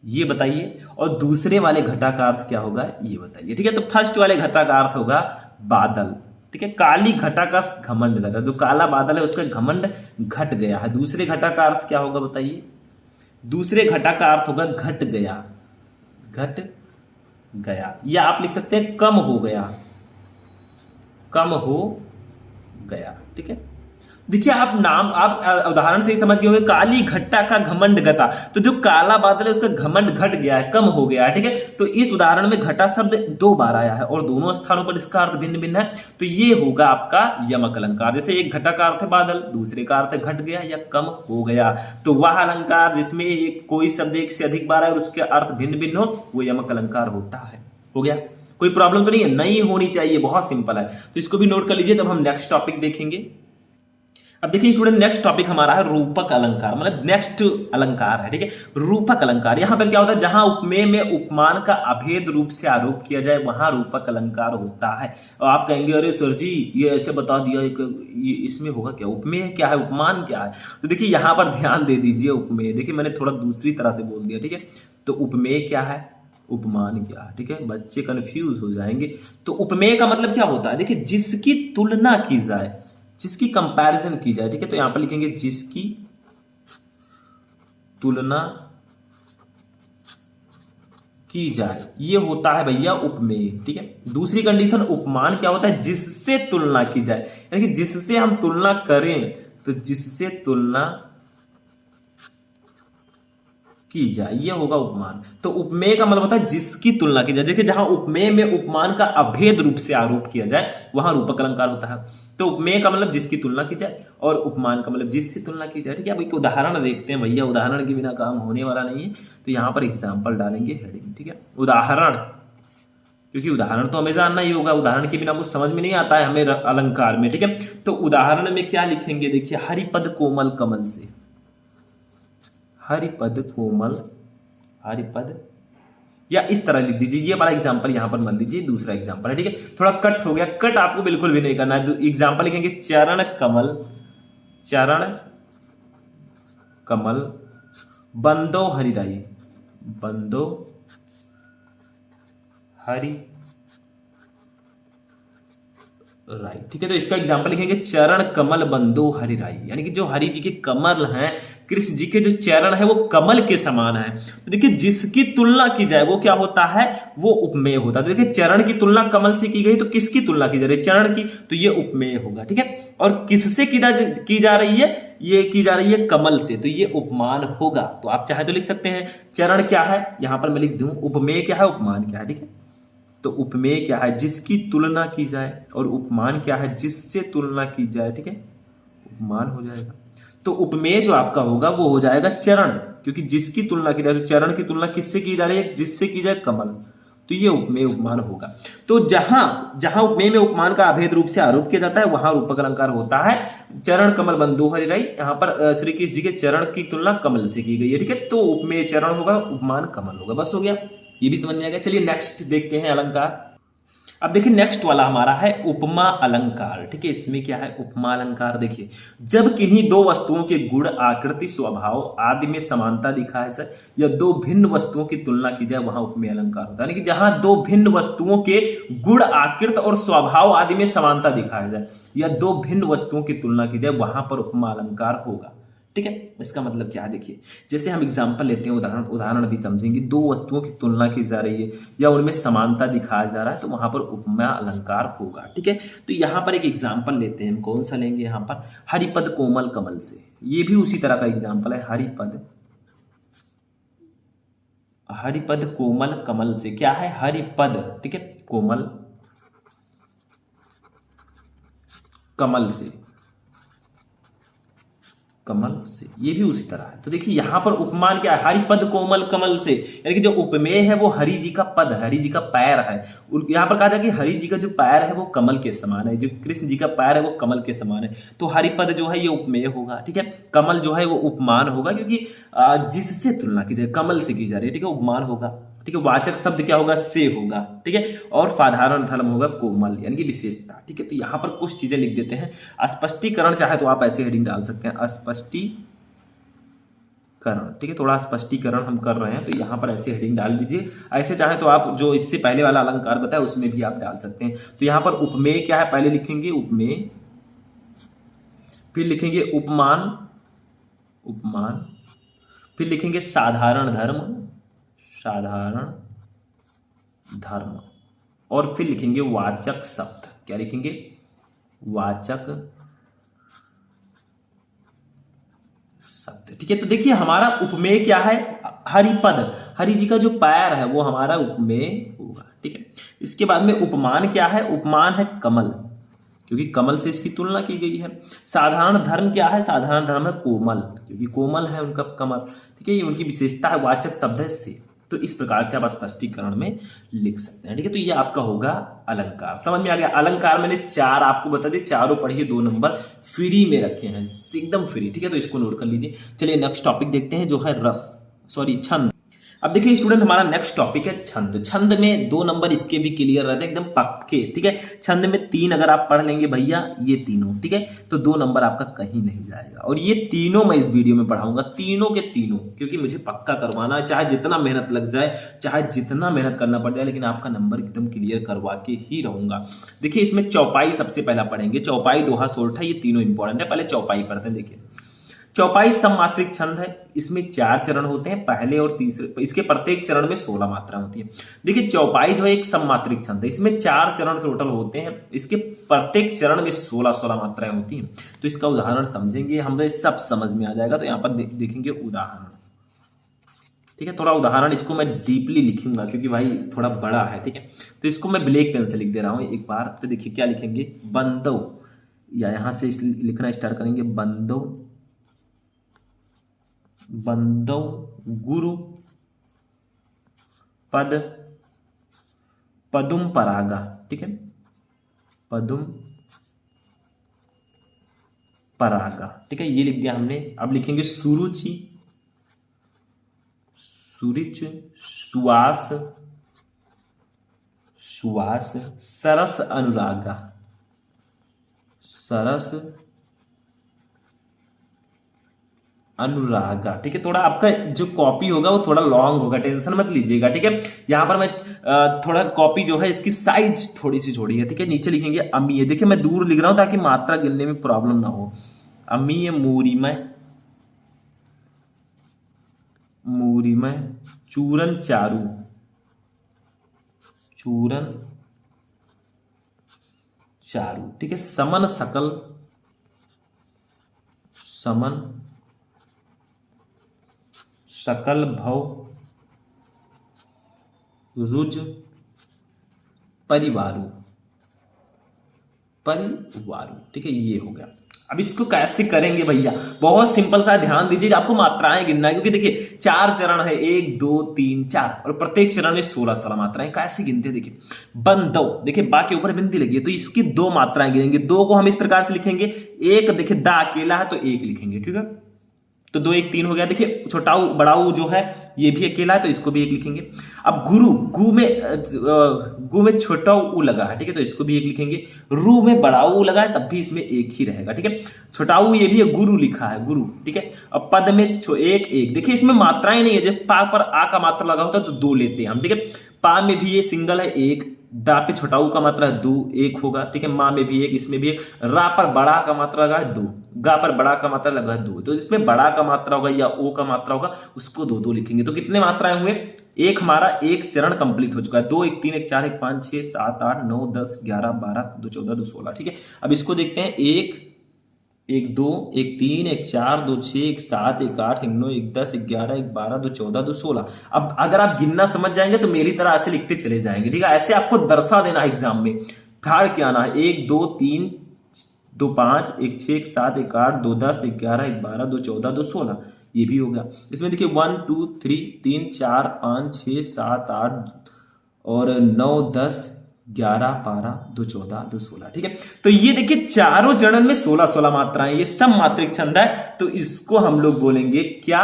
ये बताइए, और दूसरे वाले घटा का अर्थ क्या होगा ये बताइए। ठीक है, तो फर्स्ट वाले घटा का अर्थ होगा बादल। ठीक है, काली घटा का घमंड घटा, जो काला बादल है उसका घमंड घट गया है। दूसरे घटा का अर्थ क्या होगा बताइए, दूसरे घटा का अर्थ होगा घट गया, घट गया, या आप लिख सकते हैं कम हो गया, कम हो गया। ठीक है, देखिए आप उदाहरण से ही समझ गए होंगे, काली घट्टा का घमंड घटा, तो जो काला बादल है उसका घमंड घट गया है, कम हो गया है। ठीक है, तो इस उदाहरण में घटा शब्द 2 बार आया है और दोनों स्थानों पर इसका अर्थ भिन्न भिन्न है, तो ये होगा आपका यमक अलंकार। जैसे एक घटा का अर्थ है बादल, दूसरे का अर्थ घट गया या कम हो गया, तो वह अलंकार जिसमें एक कोई शब्द एक से अधिक बार है और उसके अर्थ भिन्न भिन्न हो, वो यमक अलंकार होता है। हो गया, कोई प्रॉब्लम तो नहीं है, नहीं होनी चाहिए, बहुत सिंपल है। तो इसको भी नोट कर लीजिए, तब हम नेक्स्ट टॉपिक देखेंगे। अब देखिए स्टूडेंट, नेक्स्ट टॉपिक हमारा है रूपक अलंकार, मतलब नेक्स्ट अलंकार है। ठीक है, रूपक अलंकार, यहां पर क्या होता है, जहां उपमेय में उपमान का अभेद रूप से आरोप किया जाए वहां रूपक अलंकार होता है। और आप कहेंगे अरे सर जी ये ऐसे बता दिया, ये इसमें होगा क्या, उपमेय क्या है, उपमान क्या है। तो देखिए यहां पर ध्यान दे दीजिए, उपमेय देखिए मैंने थोड़ा दूसरी तरह से बोल दिया। ठीक है, तो उपमेय क्या है, उपमान क्या है। ठीक है, बच्चे कंफ्यूज हो जाएंगे। तो उपमेय का मतलब क्या होता है, देखिए जिसकी तुलना की जाए, जिसकी कंपैरिजन की जाए। ठीक है, तो यहां पर लिखेंगे जिसकी तुलना की जाए, ये होता है भैया उपमेय। ठीक है, दूसरी कंडीशन उपमान क्या होता है, जिससे तुलना की जाए, यानी कि जिससे हम तुलना करें, तो जिससे तुलना की जाए, ये होगा उपमान। तो उपमेय का मतलब होता है जिसकी तुलना की जाए। देखिए जहां उपमेय में उपमान का अभेद रूप से आरोप किया जाए वहां रूपक अलंकार होता है। तो उपमेय का मतलब जिसकी तुलना की जाए और उपमान का मतलब जिससे तुलना की जाए। ठीक है, अब एक उदाहरण देखते हैं भैया, उदाहरण के बिना काम होने वाला नहीं है, तो यहां पर एग्जाम्पल डालेंगे हेडिंग। ठीक है, उदाहरण, क्योंकि उदाहरण तो हमें जानना ही होगा, उदाहरण के बिना कुछ समझ में नहीं आता है हमें अलंकार में। ठीक है, तो उदाहरण में क्या लिखेंगे, देखिए हरिपद कोमल कमल से, हरिपद कोमल, हरिपद, या इस तरह लिख दीजिए। ये वाला एग्जांपल यहां पर मत दीजिए, दूसरा एग्जांपल है। ठीक है, थोड़ा कट हो गया, कट आपको बिल्कुल भी नहीं करना है। एग्जांपल लिखेंगे चरण कमल, चरण कमल बंदो हरिराई, बंदो हरि राई। ठीक है, तो इसका एग्जांपल लिखेंगे चरण कमल बंदो हरि राई, यानी कि जो हरि जी के कमल हैं, कृष्ण जी के जो चरण है वो कमल के समान है। तो देखिए जिसकी तुलना की जाए वो क्या होता है, वो उपमेय होता है। तो देखिए चरण की तुलना कमल से की गई, तो किसकी तुलना की जा रही है, चरण की, तो ये उपमेय होगा। ठीक है, और किससे की जा रही है, ये की जा रही है कमल से, तो ये उपमान होगा। तो आप चाहे तो लिख सकते हैं चरण क्या है, यहां पर मैं लिख दूं उपमेय क्या है, उपमान क्या है। ठीक है, तो उपमेय क्या है, जिसकी तुलना की जाए, और उपमान क्या है, जिससे तुलना की जाए। ठीक है, उपमान हो जाएगा। तो उपमेय जो आपका होगा वो हो जाएगा चरण, क्योंकि जिसकी तुलना की जाए, तो चरण की तुलना किससे की जा रही है, जिससे की जाए कमल, तो ये उपमेय उपमान होगा। तो जहां जहां उपमेय में उपमान का अभेद रूप से आरोप किया जाता है वहां रूपक अलंकार होता है। चरण कमल बंदो हरि राई, यहाँ पर श्री कृष्ण जी के चरण की तुलना कमल से की गई है। ठीक है, तो उपमेय चरण होगा, उपमान कमल होगा। बस हो गया, ये भी समझ में आ गया। चलिए नेक्स्ट देखते हैं अलंकार। अब देखिए नेक्स्ट वाला हमारा है उपमा अलंकार। ठीक है, इसमें क्या है, उपमा अलंकार। देखिए जब किन्हीं दो वस्तुओं के गुण, आकृति, स्वभाव आदि में समानता दिखाई जाए या दो भिन्न वस्तुओं की तुलना की जाए वहां उपमेय अलंकार होता है। यानी कि जहां दो भिन्न वस्तुओं के गुण, आकृति और स्वभाव आदि में समानता दिखाया जाए या दो भिन्न वस्तुओं की तुलना की जाए वहां पर उपमा अलंकार होगा। ठीक है, इसका मतलब क्या है, देखिए जैसे हम एग्जांपल लेते हैं, उदाहरण भी समझेंगे। दो वस्तुओं की तुलना की जा रही है या उनमें समानता दिखाया जा रहा है, तो वहां पर उपमा अलंकार होगा। ठीक है, तो यहां पर एक एग्जांपल लेते हैं, हम कौन सा लेंगे, यहां पर हरिपद कोमल कमल से। ये भी उसी तरह का एग्जांपल है, हरिपद कोमल कमल से। क्या है, हरिपद, ठीक है, कोमल कमल से, कमल से, ये भी उसी तरह है। तो देखिए यहां पर उपमान क्या है, हरिपद कोमल कमल से, यानी कि जो उपमेय है वो हरि जी का पद, हरि जी का पैर है। यहां पर कहा था कि हरि जी का जो पैर है वो कमल के समान है, जो कृष्ण जी का पैर है वो कमल के समान है। तो हरिपद जो है ये उपमेय होगा, ठीक है। कमल जो है वो उपमान होगा, क्योंकि जिससे तुलना की जाए कमल से की जा रही है, ठीक है, उपमान होगा, ठीक है। वाचक शब्द क्या होगा, से होगा, ठीक है। और साधारण धर्म होगा कोमल, यानी कि विशेषता, ठीक है। तो यहां पर कुछ चीजें लिख देते हैं। स्पष्टीकरण चाहे तो आप ऐसे हेडिंग डाल सकते हैं, स्पष्टीकरण, ठीक है। थोड़ा स्पष्टीकरण हम कर रहे हैं तो यहां पर ऐसे हेडिंग डाल दीजिए। ऐसे चाहे तो आप जो इससे पहले वाला अलंकार बताया उसमें भी आप डाल सकते हैं। तो यहां पर उपमेय क्या है, पहले लिखेंगे उपमेय, फिर लिखेंगे उपमान, उपमान, फिर लिखेंगे साधारण धर्म, साधारण धर्म, और फिर लिखेंगे वाचक शब्द। क्या लिखेंगे, वाचक शब्द, ठीक है। तो देखिए हमारा उपमेय क्या है, हरिपद, हरि जी का जो पैर है वो हमारा उपमेय होगा, ठीक है। इसके बाद में उपमान क्या है, उपमान है कमल, क्योंकि कमल से इसकी तुलना की गई है। साधारण धर्म क्या है, साधारण धर्म है कोमल, क्योंकि कोमल है उनका कमल, ठीक है। ये उनकी विशेषता है, वाचक शब्द है से। तो इस प्रकार से आप स्पष्टीकरण में लिख सकते हैं, ठीक है। तो ये आपका होगा अलंकार। समझ में आ गया। अलंकार मैंने 4 आपको बता दिए, चारों पढ़िए, 2 नंबर फ्री में रखे हैं, एकदम फ्री, ठीक है। तो इसको नोट कर लीजिए। चलिए नेक्स्ट टॉपिक देखते हैं, जो है छंद। अब देखिए स्टूडेंट, हमारा नेक्स्ट टॉपिक है छंद। छंद में 2 नंबर इसके भी क्लियर रहते हैं, एकदम पक्के, ठीक है। छंद में 3 अगर आप पढ़ लेंगे भैया, ये तीनों, ठीक है, तो 2 नंबर आपका कहीं नहीं जाएगा। और ये तीनों मैं इस वीडियो में पढ़ाऊंगा, तीनों के तीनों, क्योंकि मुझे पक्का करवाना है, चाहे जितना मेहनत लग जाए, चाहे जितना मेहनत करना पड़ जाए, लेकिन आपका नंबर एकदम क्लियर करवा के ही रहूंगा। देखिए इसमें चौपाई सबसे पहला पढ़ेंगे, चौपाई, दोहा, सोरठा, ये तीनों इंपॉर्टेंट है। पहले चौपाई पढ़ते हैं। देखिए चौपाई सममात्रिक छंद है, इसमें 4 चरण होते हैं, पहले और तीसरे, इसके प्रत्येक चरण में 16 मात्रा होती है। देखिए चौपाई जो है एक सममात्रिक छंद है, इसमें 4 चरण टोटल होते हैं, इसके प्रत्येक चरण में 16 मात्राएं होती हैं। तो इसका उदाहरण समझेंगे, हमें सब समझ में आ जाएगा। तो यहाँ पर देखेंगे उदाहरण, ठीक है। थोड़ा उदाहरण इसको मैं डीपली लिखूंगा क्योंकि भाई थोड़ा बड़ा है, ठीक है। तो इसको मैं ब्लैक पेन से लिख दे रहा हूं एक बार। तो देखिए क्या लिखेंगे, बंदो, या यहां से लिखना स्टार्ट करेंगे, बंदो, बंदो गुरु पद, पदुम परागा, ठीक है, पदुम परागा, ठीक है, ये लिख दिया हमने। अब लिखेंगे सुरुचि, सुरिच, सुवास, सुवास, सरस अनुरागा, सरस अनुरागा, ठीक है। थोड़ा आपका जो कॉपी होगा वो थोड़ा लॉन्ग होगा, टेंशन मत लीजिएगा, ठीक है। यहां पर मैं थोड़ा कॉपी जो है इसकी साइज थोड़ी सी छोड़ी है, ठीक है। नीचे लिखेंगे अमीय, देखिए मैं दूर लिख रहा हूं ताकि मात्रा गिनने में प्रॉब्लम ना हो। अमीय, मूरिमय, मूरिमय, चूरन चारू, चूरन चारू, ठीक है। समन सकल, समन सकल भव, रुज परिवारू, परिवारू, ठीक है। ये हो गया। अब इसको कैसे करेंगे भैया, बहुत सिंपल सा, ध्यान दीजिए, आपको मात्राएं गिनना है, क्योंकि देखिए 4 चरण है, 1 2 3 4, और प्रत्येक चरण में 16 मात्राएं। कैसे गिनते हैं, देखिए बंदो, देखिए बा के ऊपर बिंदी लगी है, तो इसकी 2 मात्राएं गिनेंगे। 2 को हम इस प्रकार से लिखेंगे, एक देखिए दा अकेला है तो 1 लिखेंगे, ठीक है। तो 2 1 3 हो गया। देखिए छोटाऊ बड़ाऊ जो है ये भी अकेला है तो इसको भी 1 लिखेंगे। अब गुरु, गु में छोटा उ लगा है, ठीक है, तो इसको भी 1 लिखेंगे। रू में बड़ाऊ उ लगा है तब भी इसमें 1 ही रहेगा, ठीक है। छोटाऊ ये भी है, गुरु लिखा है, गुरु, ठीक है। अब पद में 1 1, देखिए इसमें मात्राएं नहीं है, जब पा पर आ का मात्रा लगा होता है तो 2 लेते हैं हम, ठीक है। पा में भी ये सिंगल है 1, दा पे छोटाऊ का मात्रा है 2, 1 होगा, ठीक है। माँ में भी 1, इसमें भी 1, रा पर बड़ा का मात्रा लगा है 2, गा पर बड़ा का मात्रा लगा है 2, तो इसमें बड़ा का मात्रा होगा या ओ का मात्रा होगा उसको 2 2 लिखेंगे। तो कितने मात्राएं हुए, एक हमारा एक चरण कंप्लीट हो चुका है। 2 1 3 1 4 1 5 6 7 8 9 10 11 12 2 14 2 16, ठीक है। अब इसको देखते हैं, 1 1 2 1 3 1 4 2 6 1 7 1 8 1 9 1 10 1 11 1 12 2 14 2 16। अब अगर आप गिनना समझ जाएंगे तो मेरी तरह ऐसे लिखते चले जाएंगे, ठीक है। ऐसे आपको दर्शा देना है एग्जाम में, फाड़ के आना है, 1 2 3 दो 5, एक 6, एक 7, एक 8, दो 10, एक 11, एक 12, दो 14, दो 16, ये भी हो गया। इसमें देखिए 1 2 3 3 4 5 6 7 8 और 9 10 11 12 दो 14 दो 16, ठीक है। तो ये देखिए चारों चरण में 16-16 मात्राएं, ये सब मात्रिक छंद है। तो इसको हम लोग बोलेंगे क्या,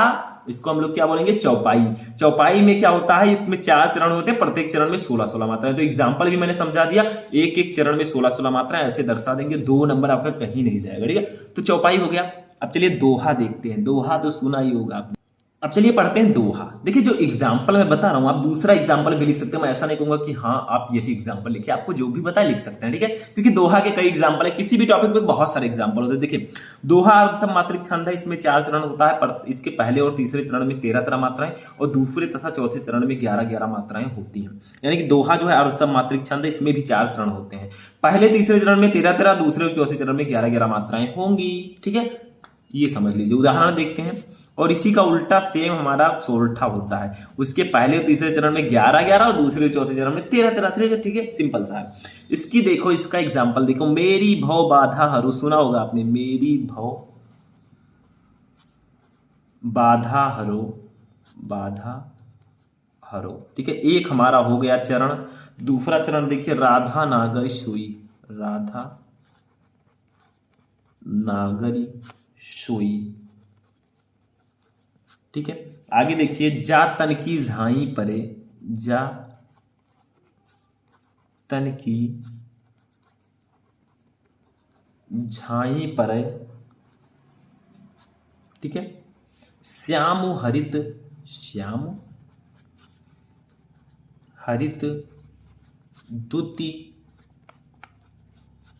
इसको हम लोग क्या बोलेंगे, चौपाई। चौपाई में क्या होता है, इसमें 4 चरण होते हैं, प्रत्येक चरण में 16-16 मात्राएं। तो एग्जांपल भी मैंने समझा दिया, एक एक चरण में 16-16 मात्राएं ऐसे दर्शा देंगे, 2 नंबर आपका कहीं नहीं जाएगा, ठीक है। तो चौपाई हो गया। अब चलिए दोहा देखते हैं। दोहा तो सुना ही होगा आपने। अब चलिए पढ़ते हैं दोहा। देखिए जो एग्जाम्पल मैं बता रहा हूं, आप दूसरा एग्जाम्पल भी लिख सकते हैं। मैं ऐसा नहीं कहूंगा कि हाँ आप यही एग्जाम्पल लिखिए, आपको जो भी बताए लिख सकते हैं, ठीक है। क्योंकि दोहा के कई एग्जाम्पल है, किसी भी टॉपिक पे बहुत सारे एग्जाम्पल होते हैं। देखिए दोहा अर्ध मात्रिक छंद है, इसमें 4 चरण होता है, पर इसके पहले और तीसरे चरण में 13 मात्राएं और दूसरे तथा चौथे चरण में 11 मात्राएं होती हैं। यानी कि दोहा जो है अर्ध मात्रिक छंद है, इसमें भी 4 चरण होते हैं। पहले तीसरे चरण में 13, दूसरे और चौथे चरण में 11 मात्राएं होंगी, ठीक है। ये समझ लीजिए। उदाहरण देखते हैं। और इसी का उल्टा सेम हमारा सोरठा होता है, उसके पहले और तीसरे चरण में 11 और दूसरे और चौथे चरण में 13, ठीक है। सिंपल सा है। इसकी देखो, इसका एग्जाम्पल देखो, मेरी भव बाधा हरो, सुना होगा आपने, मेरी भव बाधा हरो, बाधा हरो, ठीक है। एक हमारा हो गया चरण। दूसरा चरण देखिए, राधा नागरी सोई, राधा नागरी सोई, ठीक है। आगे देखिए, जा तन की झाई परे, जा तन की झाई परे, ठीक है। श्याम हरित, श्याम हरित दुति,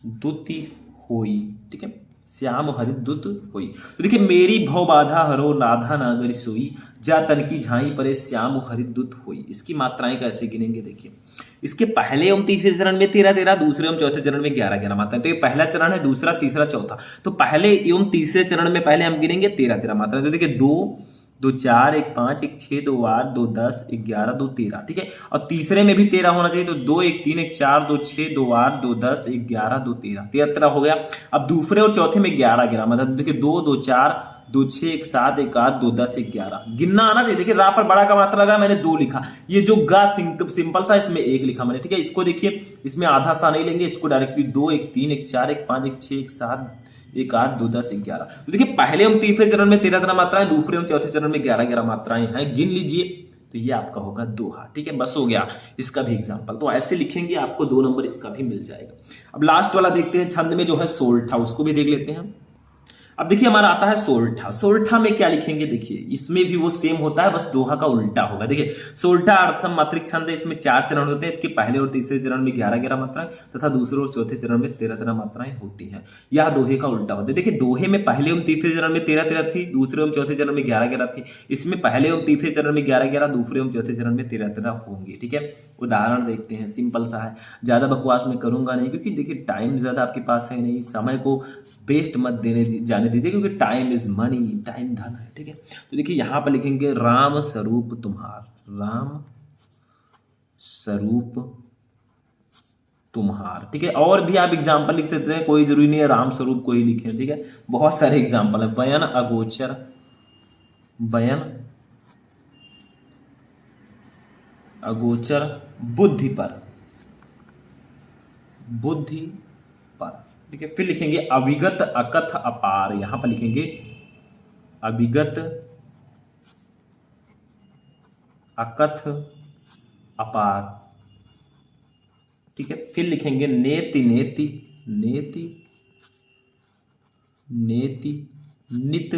दुति होई, ठीक है। श्याम हरित दुत होई। तो देखिए, मेरी भव बाधा हरो, राधा नागरी सोई, जा तन की झाई परे, श्याम हरित दुत होई। इसकी मात्राएं कैसे गिनेंगे देखिए। इसके पहले एवं तीसरे चरण में 13, दूसरे एवं चौथे चरण में 11 मात्राएं। तो ये पहला चरण है, दूसरा, तीसरा, चौथा। तो पहले एवं तीसरे चरण में पहले हम गिनेंगे 13 मात्राएं। तो देखिए 2 2 4 1 5 1 6 2 8 2 10 1 11 2 13, ठीक है। और तीसरे में भी 13 होना चाहिए। तो 2 1 3 1 4 2 6 2 8 2 10 1 11 2 13 हो गया। अब दूसरे और चौथे में 11 मतलब देखिए 2 2 4 2 6 1 7 1 8 2 10 1 11, गिनना आना चाहिए। देखिए रा पर बड़ा का मात्रा लगा, मैंने 2 लिखा। ये जो गा सिंपल सा, इसमें 1 लिखा मैंने, ठीक है। इसको देखिए, इसमें आधा सा नहीं लेंगे, इसको डायरेक्टली 2 1 3 1 4 1 5 1 6 1 7 1 8 2 10 1 11। तो देखिए पहले हम तीसरे चरण में 13 मात्राएं, दूसरे हम चौथे चरण में 11 मात्राएं हैं, गिन लीजिए। तो ये आपका होगा दोहा, ठीक है। बस हो गया इसका भी एग्जांपल। तो ऐसे लिखेंगे, आपको 2 नंबर इसका भी मिल जाएगा। अब लास्ट वाला देखते हैं, छंद में जो है सोरठा, उसको भी देख लेते हैं। अब देखिए हमारा आता है सोरठा। सोरठा में क्या लिखेंगे देखिए, इसमें भी वो सेम होता है, बस दोहा का उल्टा होगा। देखिए सोरठा अर्थसम मात्रिक छंद है, इसमें 4 चरण होते हैं। इसके पहले और तीसरे चरण में 11 मात्राएं तथा दूसरे और चौथे चरण में 13 मात्राएं होती हैं। यह दोहे का उल्टा होता है। देखिए दोहे में पहले एवं तीसरे चरण में 13 थी, दूसरे एवं चौथे चरण में 11 थी। इसमें पहले एवं तीसरे चरण में 11, दूसरे एवं चौथे चरण में 13 होंगे, ठीक है। उदाहरण देखते हैं, सिंपल सा है, ज्यादा बकवास में करूंगा नहीं, क्योंकि देखिए टाइम ज्यादा आपके पास है नहीं, समय को वेस्ट मत जाने दीजिए, क्योंकि टाइम इज मनी, टाइम धन है, ठीक है। तो देखिए यहां पर लिखेंगे राम स्वरूप तुम्हार, राम स्वरूप तुम्हार, ठीक है। और भी आप एग्जाम्पल लिख सकते हैं, कोई जरूरी नहीं है राम स्वरूप को ही लिखें, ठीक है। बहुत सारे एग्जाम्पल है। बयन अगोचर, बयन अगोचर बुद्धि पर, बुद्धि पर, ठीक है। फिर लिखेंगे अविगत अकथ अपार, यहां पर लिखेंगे अविगत अकथ अपार, ठीक है। फिर लिखेंगे नेति नेति, नेति नेति नित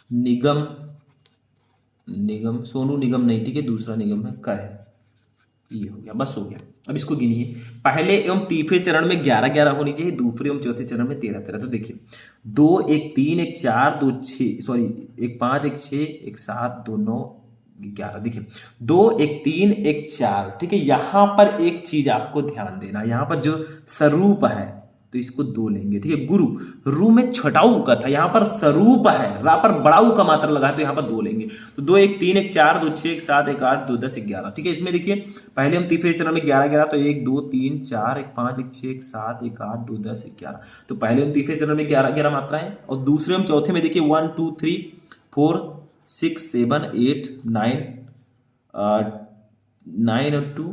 निगम, निगम सोनू निगम नहीं, ठीक है, दूसरा निगम है कह, ये हो गया, बस हो गया। अब इसको गिनिए, पहले एवं तीसरे चरण में 11 होनी चाहिए, दूसरे एवं चौथे चरण में 13। तो देखिए 2 1 3 1 4 2 6 सॉरी 1 5 1 6 1 7 2 9 11, देखिए 2 1 3 1 4, ठीक है। यहां पर एक चीज आपको ध्यान देना, यहां पर जो स्वरूप है, तो इसको 2 लेंगे, ठीक है। गुरु, रू में छटाऊ का था, यहाँ पर स्वरूप है, रा पर बड़ाऊ का मात्रा लगा है, तो यहाँ पर 2 लेंगे। तो 2 1 3 1 4 2 6 1 7 1 8 2 10 11, ठीक है। इसमें देखिए पहले हम तीसरे चरण में 11 11, तो 1 2 3 4 1 5 1 6 1 7 1 8 2 10 11, तो पहले हम तीसरे चरण में 11 11 मात्राएं, और दूसरे हम चौथे में देखिए 1 2 3 4 6 7 8 9 9 और 2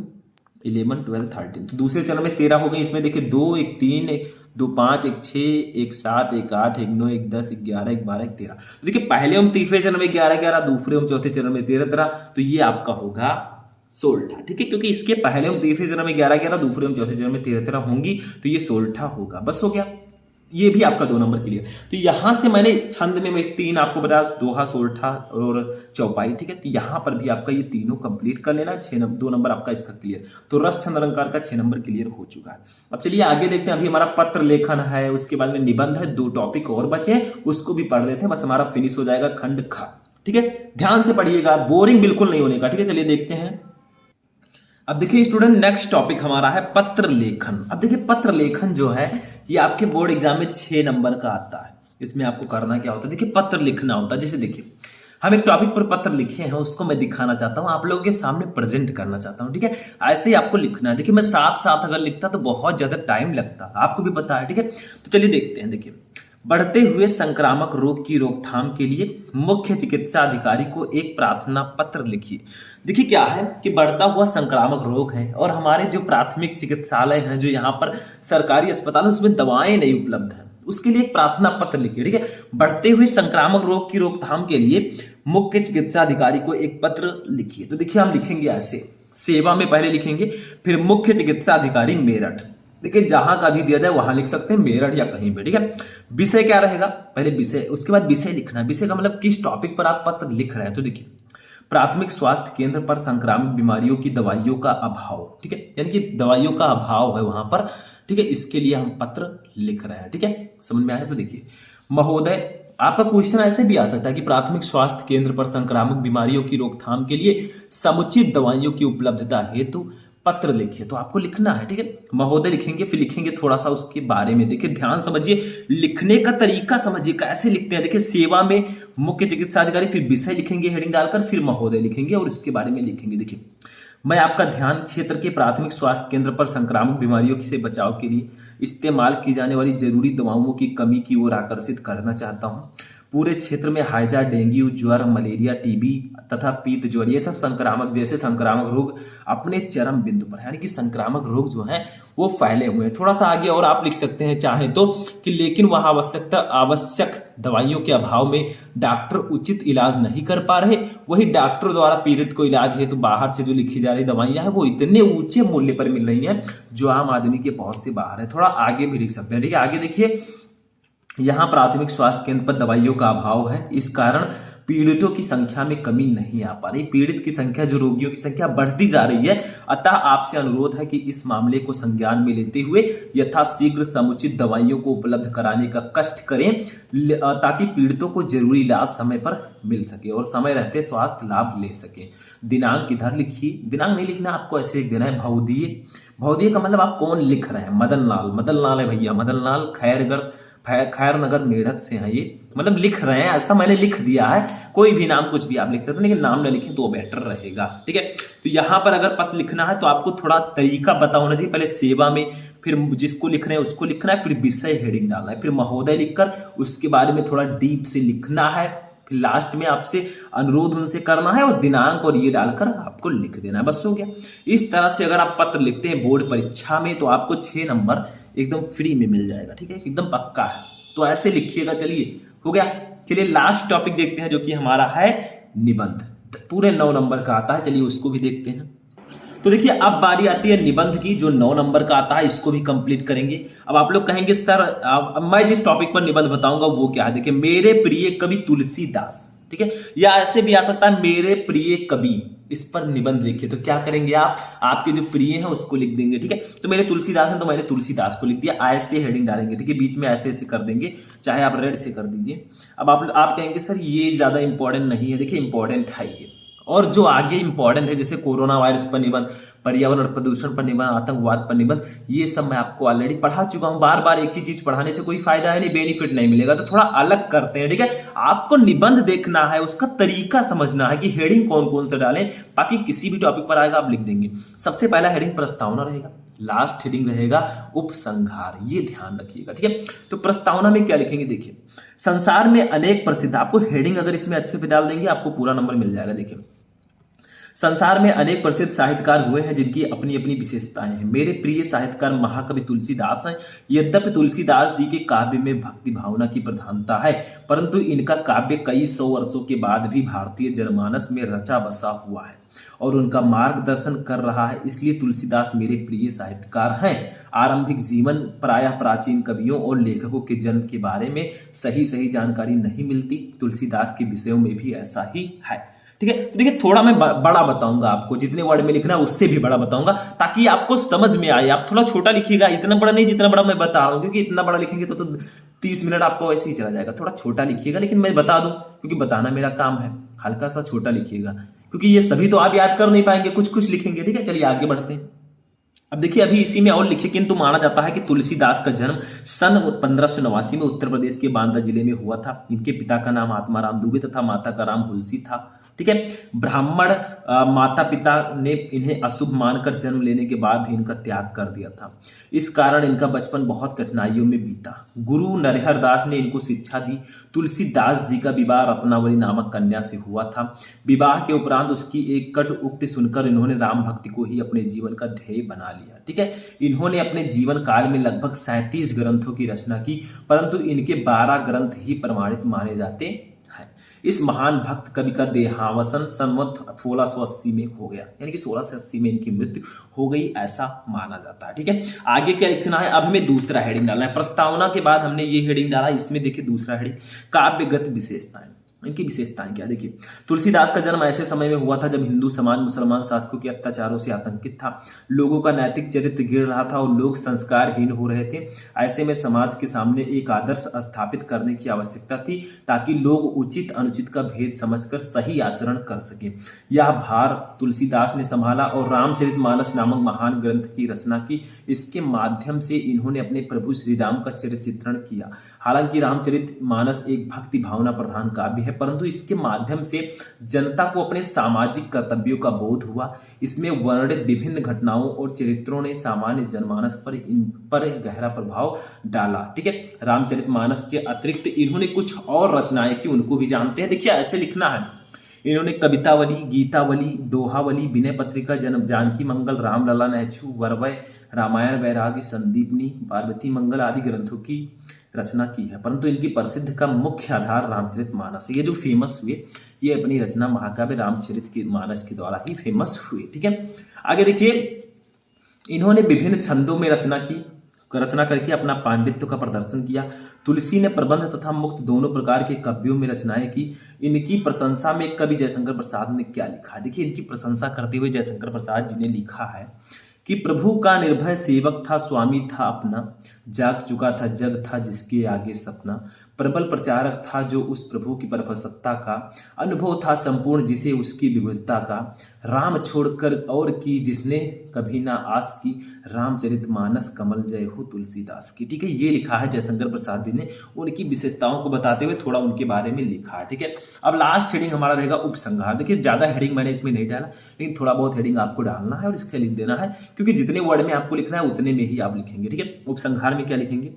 11 12 13, तो दूसरे चरण में 13 हो गई। इसमें देखिए 2 1 3 1 2 5 1 6 1 7 1 8 1 9 1 10 1 11 1 12 1 13, तो देखिए पहले हम तीसरे चरण में 11 11, दूसरे हम चौथे चरण में 13 13, तो ये आपका होगा सोल्ठा, ठीक है। क्योंकि इसके पहले हम तीसरे चरण में 11 11, दूसरे हम चौथे चरण में 13 13 होंगी, तो ये सोल्ठा होगा। बस हो गया, ये भी आपका 2 नंबर क्लियर। तो यहां से मैंने छंद में मैं 3 आपको बताया, दोहा, सोल्ठा और चौपाई, ठीक है। तो यहां पर भी आपका ये तीनों कंप्लीट कर लेना, 2 नंबर आपका इसका क्लियर। तो रस छंद अलंकार का 6 नंबर क्लियर हो चुका है। अब चलिए आगे देखते हैं। अभी हमारा पत्र लेखन है, उसके बाद में निबंध है, 2 टॉपिक और बचे, उसको भी पढ़ लेते हैं, बस हमारा फिनिश हो जाएगा खंड खा, ठीक है। ध्यान से पढ़िएगा, बोरिंग बिल्कुल नहीं होने का, ठीक है। चलिए देखते हैं। अब देखिए स्टूडेंट, नेक्स्ट टॉपिक हमारा है पत्र लेखन। अब देखिए पत्र लेखन जो है ये आपके बोर्ड एग्जाम में 6 नंबर का आता है। इसमें आपको करना क्या होता है, देखिए पत्र लिखना होता है। जैसे देखिए हम एक टॉपिक पर पत्र लिखे हैं, उसको मैं दिखाना चाहता हूं, आप लोगों के सामने प्रेजेंट करना चाहता हूं, ठीक है। ऐसे ही आपको लिखना है। देखिए मैं साथ साथ अगर लिखता तो बहुत ज्यादा टाइम लगता, आपको भी पता है, ठीक है। तो चलिए देखते हैं। देखिए, बढ़ते हुए संक्रामक रोग की रोकथाम के लिए मुख्य चिकित्सा अधिकारी को एक प्रार्थना पत्र लिखिए। देखिए क्या है कि बढ़ता हुआ संक्रामक रोग है और हमारे जो प्राथमिक चिकित्सालय हैं, जो यहाँ पर सरकारी अस्पताल है, उसमें दवाएं नहीं उपलब्ध हैं, उसके लिए एक प्रार्थना पत्र लिखिए, ठीक है। बढ़ते हुए संक्रामक रोग की रोकथाम के लिए मुख्य चिकित्सा अधिकारी को एक पत्र लिखिए। तो देखिए हम लिखेंगे ऐसे, सेवा में पहले लिखेंगे, फिर मुख्य चिकित्सा अधिकारी मेरठ। देखिए जहां का भी दिया जाए वहां लिख सकते हैं, मेरठ या कहीं पे, ठीक है। विषय क्या रहेगा, पहले विषय, उसके बाद विषय लिखना है। विषय का मतलब किस टॉपिक पर आप पत्र लिख रहे हैं। तो देखिए प्राथमिक स्वास्थ्य केंद्र पर संक्रामक बीमारियों की दवाइयों का अभाव, ठीक है, यानी कि दवाइयों का अभाव है वहां पर, ठीक है, इसके लिए हम पत्र लिख रहे हैं, ठीक है। समझ में आया। तो देखिए महोदय, आपका क्वेश्चन ऐसे भी आ सकता है कि प्राथमिक स्वास्थ्य केंद्र पर संक्रामक बीमारियों की रोकथाम के लिए समुचित दवाइयों की उपलब्धता हेतु पत्र लिखिए। तो आपको लिखना है, ठीक है। महोदय लिखेंगे, फिर लिखेंगे थोड़ा सा उसके बारे में। देखिए ध्यान समझिए, लिखने का तरीका समझिए कैसे लिखते हैं। देखिए सेवा में मुख्य चिकित्सा अधिकारी, फिर विषय लिखेंगे हेडिंग डालकर, फिर महोदय लिखेंगे और उसके बारे में लिखेंगे। देखिए मैं आपका ध्यान क्षेत्र के प्राथमिक स्वास्थ्य केंद्र पर संक्रामक बीमारियों से बचाव के लिए इस्तेमाल की जाने वाली जरूरी दवाओं की कमी की ओर आकर्षित करना चाहता हूं। पूरे क्षेत्र में हैजा, डेंगू, ज्वर, मलेरिया, टीबी तथा पीत ज्वर, ये सब संक्रामक जैसे संक्रामक रोग अपने चरम बिंदु पर है, यानी कि संक्रामक रोग जो है वो फैले हुए हैं। थोड़ा सा आगे और आप लिख सकते हैं चाहे तो कि लेकिन वह आवश्यक दवाइयों के अभाव में डॉक्टर उचित इलाज नहीं कर पा रहे। वही डॉक्टर द्वारा पीड़ित को इलाज हेतु बाहर से जो लिखी जा रही दवाइयां हैं वो इतने ऊंचे मूल्य पर मिल रही हैं जो आम आदमी के पहुंच से बाहर है। थोड़ा आगे भी लिख सकते हैं, ठीक है। आगे देखिए, यहाँ प्राथमिक स्वास्थ्य केंद्र पर दवाइयों का अभाव है, इस कारण पीड़ितों की संख्या में कमी नहीं आ पा रही। पीड़ित की संख्या, जो रोगियों की संख्या बढ़ती जा रही है। अतः आपसे अनुरोध है कि इस मामले को संज्ञान में लेते हुए यथाशीघ्र समुचित दवाइयों को उपलब्ध कराने का कष्ट करें ताकि पीड़ितों को जरूरी इलाज समय पर मिल सके और समय रहते स्वास्थ्य लाभ ले सके। दिनांक इधर लिखिए, दिनांक नहीं लिखना, आपको ऐसे लिख देना है भवदीय। भवदीय का मतलब आप कौन लिख रहे हैं, मदन लाल, मदन लाल है भैया, मदन लाल खैर नगर मेरठ से हैं, ये मतलब लिख रहे हैं, ऐसा मैंने लिख दिया है। कोई भी नाम कुछ भी आप लिख सकते हैं, लेकिन नाम ना लिखें तो बेटर रहेगा, ठीक है। तो यहाँ पर अगर पत्र लिखना है तो आपको थोड़ा तरीका पता होना चाहिए। पहले सेवा में, फिर जिसको लिख रहे हैं उसको लिखना है, फिर विषय हेडिंग डालना है, फिर महोदय लिखकर उसके बारे में थोड़ा डीप से लिखना है, फिर लास्ट में आपसे अनुरोध उनसे करना है और दिनांक और ये डालकर आपको लिख देना है। बस हो गया। इस तरह से अगर आप पत्र लिखते हैं बोर्ड परीक्षा में तो आपको 6 नंबर एकदम फ्री में मिल जाएगा, ठीक है, एकदम पक्का है। तो ऐसे लिखिएगा। चलिए हो गया। चलिए लास्ट टॉपिक देखते हैं जो कि हमारा है निबंध। पूरे 9 नंबर का आता है, चलिए उसको भी देखते हैं। तो देखिए अब बारी आती है निबंध की, जो 9 नंबर का आता है, इसको भी कंप्लीट करेंगे। अब आप लोग कहेंगे सर अब मैं जिस टॉपिक पर निबंध बताऊंगा वो क्या है। देखिए मेरे प्रिय कवि तुलसीदास, ठीक है, या ऐसे भी आ सकता है मेरे प्रिय कवि, इस पर निबंध लिखिए। तो क्या करेंगे आप, आपके जो प्रिय हैं उसको लिख देंगे, ठीक है। तो मेरे तुलसीदास हैं तो मैंने तुलसीदास को लिख दिया, ऐसे हेडिंग डालेंगे, ठीक है, बीच में ऐसे ऐसे कर देंगे, चाहे आप रेड से कर दीजिए। अब आप कहेंगे सर ये ज्यादा इंपॉर्टेंट नहीं है, देखिए इंपॉर्टेंट है ये, और जो आगे इंपॉर्टेंट है जैसे कोरोना वायरस पर निबंध, पर्यावरण प्रदूषण पर निबंध, आतंकवाद पर निबंध, ये सब मैं आपको ऑलरेडी पढ़ा चुका हूं। बार बार एक ही चीज पढ़ाने से कोई फायदा है नहीं, बेनिफिट नहीं मिलेगा। तो थोड़ा अलग करते हैं, ठीक है। आपको निबंध देखना है, उसका तरीका समझना है कि हेडिंग कौन कौन से डालें, बाकी किसी भी टॉपिक पर आएगा आप लिख देंगे। सबसे पहला हेडिंग प्रस्तावना रहेगा, लास्ट हेडिंग रहेगा उपसंहार, ये ध्यान रखिएगा, ठीक है। तो प्रस्तावना में क्या लिखेंगे, देखिए संसार में अनेक प्रसिद्ध, आपको हेडिंग अगर इसमें अच्छे से डाल देंगे आपको पूरा नंबर मिल जाएगा। देखिए संसार में अनेक प्रसिद्ध साहित्यकार हुए हैं जिनकी अपनी अपनी विशेषताएं हैं। मेरे प्रिय साहित्यकार महाकवि तुलसीदास हैं। यद्यपि तुलसीदास जी के काव्य में भक्ति भावना की प्रधानता है, परंतु इनका काव्य कई सौ वर्षों के बाद भी भारतीय जनमानस में रचा बसा हुआ है और उनका मार्गदर्शन कर रहा है, इसलिए तुलसीदास मेरे प्रिय साहित्यकार हैं। आरंभिक जीवन, प्रायः प्राचीन कवियों और लेखकों के जन्म के बारे में सही जानकारी नहीं मिलती, तुलसीदास के विषयों में भी ऐसा ही है, ठीक है। तो देखिए थोड़ा मैं बड़ा बताऊंगा आपको, जितने वर्ड में लिखना है उससे भी बड़ा बताऊंगा ताकि आपको समझ में आए। आप थोड़ा छोटा लिखिएगा, इतना बड़ा नहीं जितना बड़ा मैं बता रहा हूं, क्योंकि इतना बड़ा लिखेंगे तो 30 मिनट आपको वैसे ही चला जाएगा। थोड़ा छोटा लिखिएगा, लेकिन मैं बता दूं क्योंकि बताना मेरा काम है। हल्का सा छोटा लिखिएगा क्योंकि ये सभी तो आप याद कर नहीं पाएंगे, कुछ कुछ लिखेंगे, ठीक है। चलिए आगे बढ़ते हैं। अब देखिए अभी इसी में और लिखिए, किंतु माना जाता है कि तुलसीदास का जन्म सन 1589 में उत्तर प्रदेश के बांदा जिले में हुआ था। इनके पिता का नाम आत्माराम दुबे तथा माता का नाम हुलसी था, ठीक है। ब्राह्मण माता पिता ने इन्हें अशुभ मानकर जन्म लेने के बाद ही इनका त्याग कर दिया था। इस कारण इनका बचपन बहुत कठिनाइयों में बीता। गुरु नरहर दास ने इनको शिक्षा दी। तुलसीदास जी का विवाह रत्नावली नामक कन्या से हुआ था। विवाह के उपरांत उसकी एक कट उक्ति सुनकर इन्होंने राम भक्ति को ही अपने जीवन का ध्येय बना लिया, ठीक है। इन्होंने अपने जीवन काल में लगभग 37 ग्रंथों की रचना की, परंतु इनके 12 ग्रंथ ही प्रमाणित माने जाते हैं। इस महान भक्त कवि का देहावसान संवत 1680 में हो गया, यानी कि 1680 में इनकी मृत्यु हो गई, ऐसा माना जाता है, ठीक है। आगे क्या लिखना है, अब हमें दूसरा हेडिंग डालना है। प्रस्तावना के बाद हमने ये हेडिंग डाला, इसमें देखिए दूसरा हेडिंग काव्यगत विशेषताएं। इनकी विशेषताएं क्या, देखिए तुलसीदास का जन्म ऐसे समय में हुआ था जब हिंदू समाज मुसलमान शासकों के अत्याचारों से आतंकित था। लोगों का नैतिक चरित्र गिर रहा था और लोग संस्कारहीन हो रहे थे। ऐसे में समाज के सामने एक आदर्श स्थापित करने की आवश्यकता थी ताकि लोग उचित अनुचित का भेद समझकर सही आचरण कर सके। यह भार तुलसीदास ने संभाला और रामचरितमानस नामक महान ग्रंथ की रचना की। इसके माध्यम से इन्होंने अपने प्रभु श्री राम का चरित्र चित्रण किया। हालांकि रामचरितमानस एक भक्ति भावना प्रधान काव्य है, परंतु इसके माध्यम से जनता को अपने सामाजिक कर्तव्यों का बोध हुआ। इसमें वर्णित विभिन्न घटनाओं और चरित्रों ने सामान्य जनमानस पर इन पर गहरा प्रभाव डाला, ठीक है। रामचरितमानस के अतिरिक्त इन्होंने कुछ और रचनाएं की, उनको भी जानते हैं। देखिए ऐसे लिखना है, इन्होंने कवितावली, गीतावली, दोहावली, विनय पत्रिका, जन्म जानकी मंगल, रामलला, नहचु, वरवय, रामायण, वैराग्य, संदीपनी, पार्वती मंगल आदि ग्रंथों की रचना की है, परंतु इनकी प्रसिद्ध का मुख्य आधार रामचरितमानस है। ये जो फेमस हुए ये अपनी रचना महाकाव्य रामचरितमानस के द्वारा ही फेमस हुए, ठीक है। आगे देखिए इन्होंने विभिन्न छंदों में रचना करके अपना पांडित्य का प्रदर्शन किया। तुलसी ने प्रबंध तथा मुक्त दोनों प्रकार के काव्यों में रचनाएं की। इनकी प्रशंसा में कवि जयशंकर प्रसाद ने क्या लिखा, देखिए इनकी प्रशंसा करते हुए जयशंकर प्रसाद जी ने लिखा है कि प्रभु का निर्भय सेवक था, स्वामी था अपना, जाग चुका था जग था जिसके आगे सपना, प्रबल प्रचारक था जो उस प्रभु की परमसत्ता का, अनुभव था संपूर्ण जिसे उसकी विभुतता का, राम छोड़कर और की जिसने कभी ना आस की, रामचरितमानस कमल जय हो तुलसीदास की, ठीक है। ये लिखा है जयशंकर प्रसाद जी ने, उनकी विशेषताओं को बताते हुए थोड़ा उनके बारे में लिखा है, ठीक है। अब लास्ट हेडिंग हमारा रहेगा उपसंहार। देखिए ज्यादा हेडिंग मैंने इसमें नहीं डाला, लेकिन थोड़ा बहुत हेडिंग आपको डालना है और इसके लिख देना है, क्योंकि जितने वर्ड में आपको लिखना है उतने में ही आप लिखेंगे, ठीक है। उपसंहार में क्या लिखेंगे,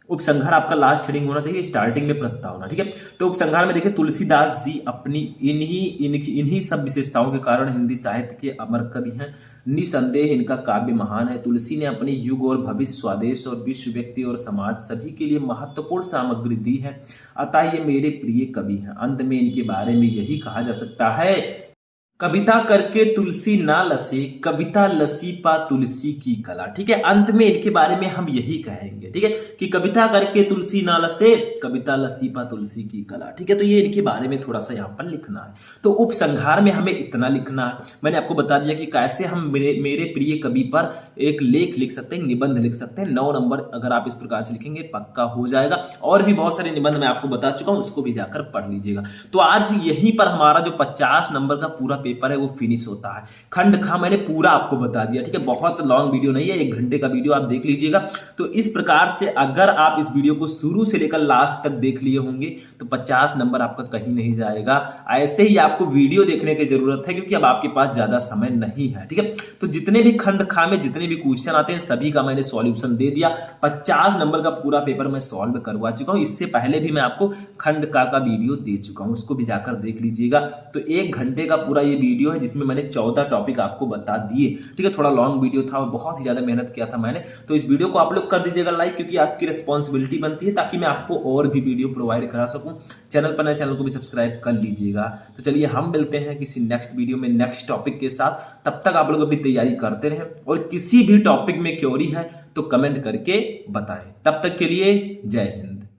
उपसंहार आपका लास्ट हेडिंग होना चाहिए, स्टार्टिंग में प्रस्तावना, ठीक है। तो उपसंहार में देखिए तुलसीदास जी अपनी इन्हीं सब विशेषताओं के कारण हिंदी साहित्य के अमर कवि हैं। निसंदेह इनका काव्य महान है। तुलसी ने अपने युग और भविष्य, स्वदेश और विश्व, व्यक्ति और समाज सभी के लिए महत्वपूर्ण सामग्री दी है, अतः ये मेरे प्रिय कवि हैं। अंत में इनके बारे में यही कहा जा सकता है कविता करके तुलसी ना लसे, कविता लसी पा तुलसी की कला। ठीक है, अंत में इनके बारे में हम यही कहेंगे। ठीक है, कि कविता करके तुलसी ना लसे, कविता लसी पा तुलसी की कला। ठीक है, तो ये इनके बारे में थोड़ा सा यहाँ पर लिखना है। तो उपसंहार में हमें इतना लिखना है। मैंने आपको बता दिया कि कैसे हम मेरे प्रिय कवि पर एक लेख लिख सकते हैं, निबंध लिख सकते हैं। 9 नंबर अगर आप इस प्रकार से लिखेंगे पक्का हो जाएगा। और भी बहुत सारे निबंध मैं आपको बता चुका हूं, उसको भी जाकर पढ़ लीजिएगा। तो आज यहीं पर हमारा जो 50 नंबर का पूरा पेपर है वो फिनिश होता है। खंड खा मैंने पूरा आपको बता दिया। ठीक है, बहुत लॉन्ग वीडियो नहीं है, 1 घंटे का वीडियो आप देख लीजिएगा। तो इस प्रकार से अगर आप इस वीडियो को शुरू से लेकर लास्ट तक देख लिए होंगे तो 50 नंबर आपका कहीं नहीं जाएगा। ऐसे ही आपको वीडियो देखने की जरूरत है, क्योंकि अब आपके पास ज्यादा समय नहीं है। ठीक है, तो जितने भी खंड खा में जितने भी क्वेश्चन आते हैं सभी का मैंने सॉल्यूशन दे दिया। 50 नंबर का पूरा पेपर मैं सॉल्व करवा चुका हूं। इससे पहले भी मैं आपको खंड का वीडियो दे चुका हूं, उसको भी जाकर देख लीजिएगा। तो 1 घंटे का पूरा ये वीडियो है जिसमें मैंने 14 टॉपिक आपको बता दिए। ठीक है, थोड़ा लॉन्ग वीडियो था और बहुत ही ज्यादा मेहनत किया था मैंने। तो इस वीडियो को आप लोग कर दीजिएगा लाइक, क्योंकि आपकी रिस्पॉन्सिबिलिटी बनती है, ताकि मैं आपको और भी वीडियो प्रोवाइड करा सकूं। चैनल पर नए, चैनल को भी सब्सक्राइब कर लीजिएगा। तो चलिए हम मिलते हैं किसी नेक्स्ट वीडियो में नेक्स्ट टॉपिक के साथ। तब तक आप लोग अपनी तैयारी करते रहें, और किसी भी टॉपिक में क्वेरी है तो कमेंट करके बताएं। तब तक के लिए जय हिंद।